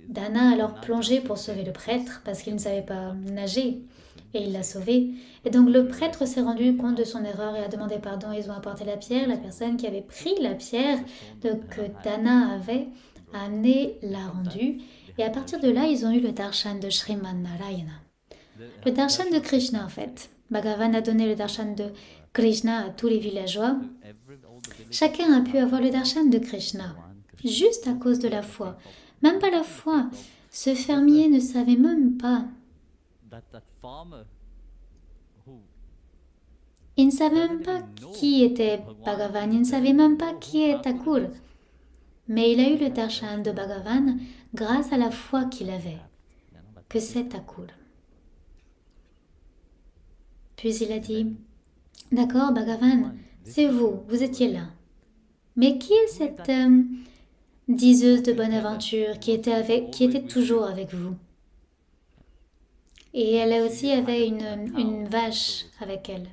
Dana a alors plongé pour sauver le prêtre parce qu'il ne savait pas nager et il l'a sauvé. Et donc le prêtre s'est rendu compte de son erreur et a demandé pardon. Ils ont apporté la pierre. La personne qui avait pris la pierre que Dana avait amenée l'a rendue. Et à partir de là, ils ont eu le darshan de Sriman Narayana. Le darshan de Krishna en fait. Bhagavan a donné le darshan de Krishna à tous les villageois. Chacun a pu avoir le darshan de Krishna, juste à cause de la foi. Même pas la foi. Ce fermier ne savait même pas. Il ne savait même pas qui était Bhagavan. Il ne savait même pas qui est Thakur. Mais il a eu le darshan de Bhagavan grâce à la foi qu'il avait, que c'est Thakur. Puis il a dit, d'accord Bhagavan, c'est vous, vous étiez là. Mais qui est cette diseuse de bonne aventure qui était toujours avec vous? Et elle aussi avait une vache avec elle,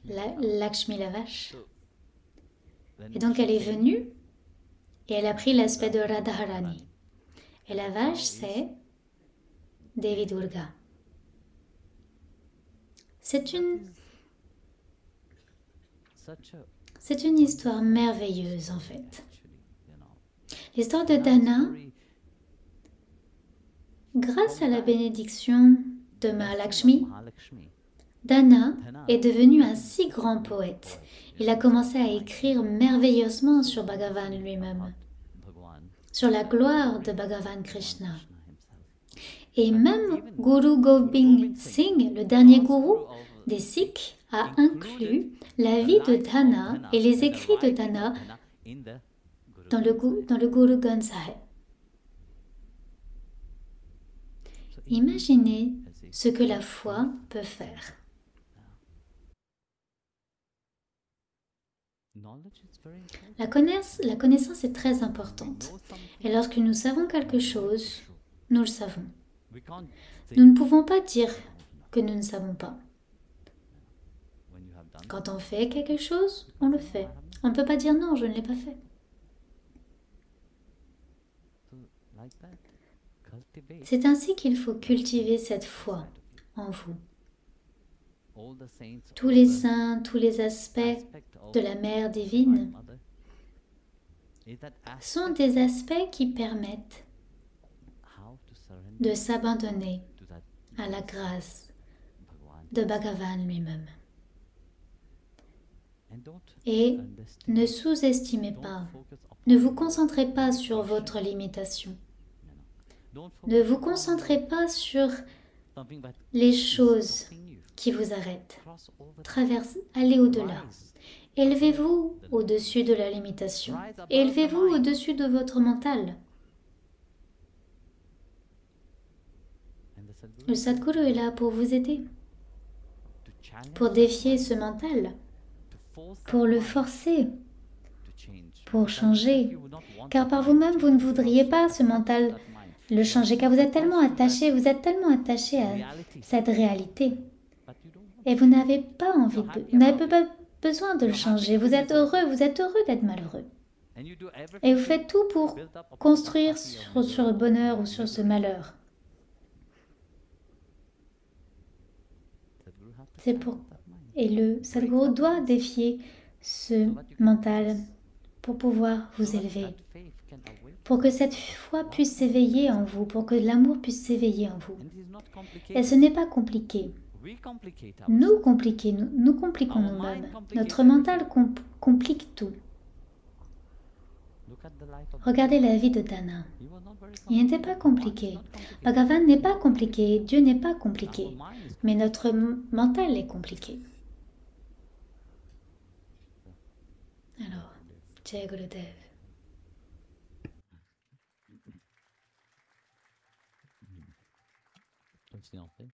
Lakshmi la vache. Et donc elle est venue et elle a pris l'aspect de Radharani. Et la vache, c'est Devi Durga. C'est une histoire merveilleuse en fait. L'histoire de Dana, grâce à la bénédiction de Mahalakshmi, Dana est devenu un si grand poète. Il a commencé à écrire merveilleusement sur Bhagavan lui-même, sur la gloire de Bhagavan Krishna. Et même Guru Gobind Singh, le dernier gourou des Sikhs, a inclus la vie de Dana et les écrits de Dana dans le Guru Granth Sahib. Imaginez ce que la foi peut faire. La connaissance est très importante. Et lorsque nous savons quelque chose, nous le savons. Nous ne pouvons pas dire que nous ne savons pas. Quand on fait quelque chose, on le fait. On ne peut pas dire non, je ne l'ai pas fait. C'est ainsi qu'il faut cultiver cette foi en vous. Tous les saints, tous les aspects de la Mère divine sont des aspects qui permettent de s'abandonner à la grâce de Bhagavan lui-même. Et ne sous-estimez pas, ne vous concentrez pas sur votre limitation. Ne vous concentrez pas sur les choses qui vous arrêtent. Allez au-delà. Élevez-vous au-dessus de la limitation. Élevez-vous au-dessus de votre mental. Le Sadhguru est là pour vous aider, pour défier ce mental, pour le forcer, pour changer. Car par vous-même, vous ne voudriez pas ce mental le changer, car vous êtes tellement attaché à cette réalité. Et vous n'avez pas envie de... Vous n'avez besoin de le changer. Vous êtes heureux d'être malheureux. And you do Et everything vous faites tout pour built up upon construire that happy sur le bonheur ou sur ce malheur. Sadhguru has to C'est challenge pour... that mind. Et le Sadhguru doit défier ce mental pour pouvoir vous So that élever, that faith can awaken. pour que cette foi puisse s'éveiller en vous, pour que l'amour puisse s'éveiller en vous. And it is not Et ce complicated. n'est pas compliqué. We complicate Nous ourselves. nous compliquons nous-mêmes. Notre mental complique tout. Look at the life of Regardez la vie de Dana. He was not very Il n'était pas compliqué. Bhagavan n'est pas compliqué, Dieu n'est pas compliqué. Our mind is Mais notre mental est compliqué. Alors, Jai Gurudev. Continue en paix.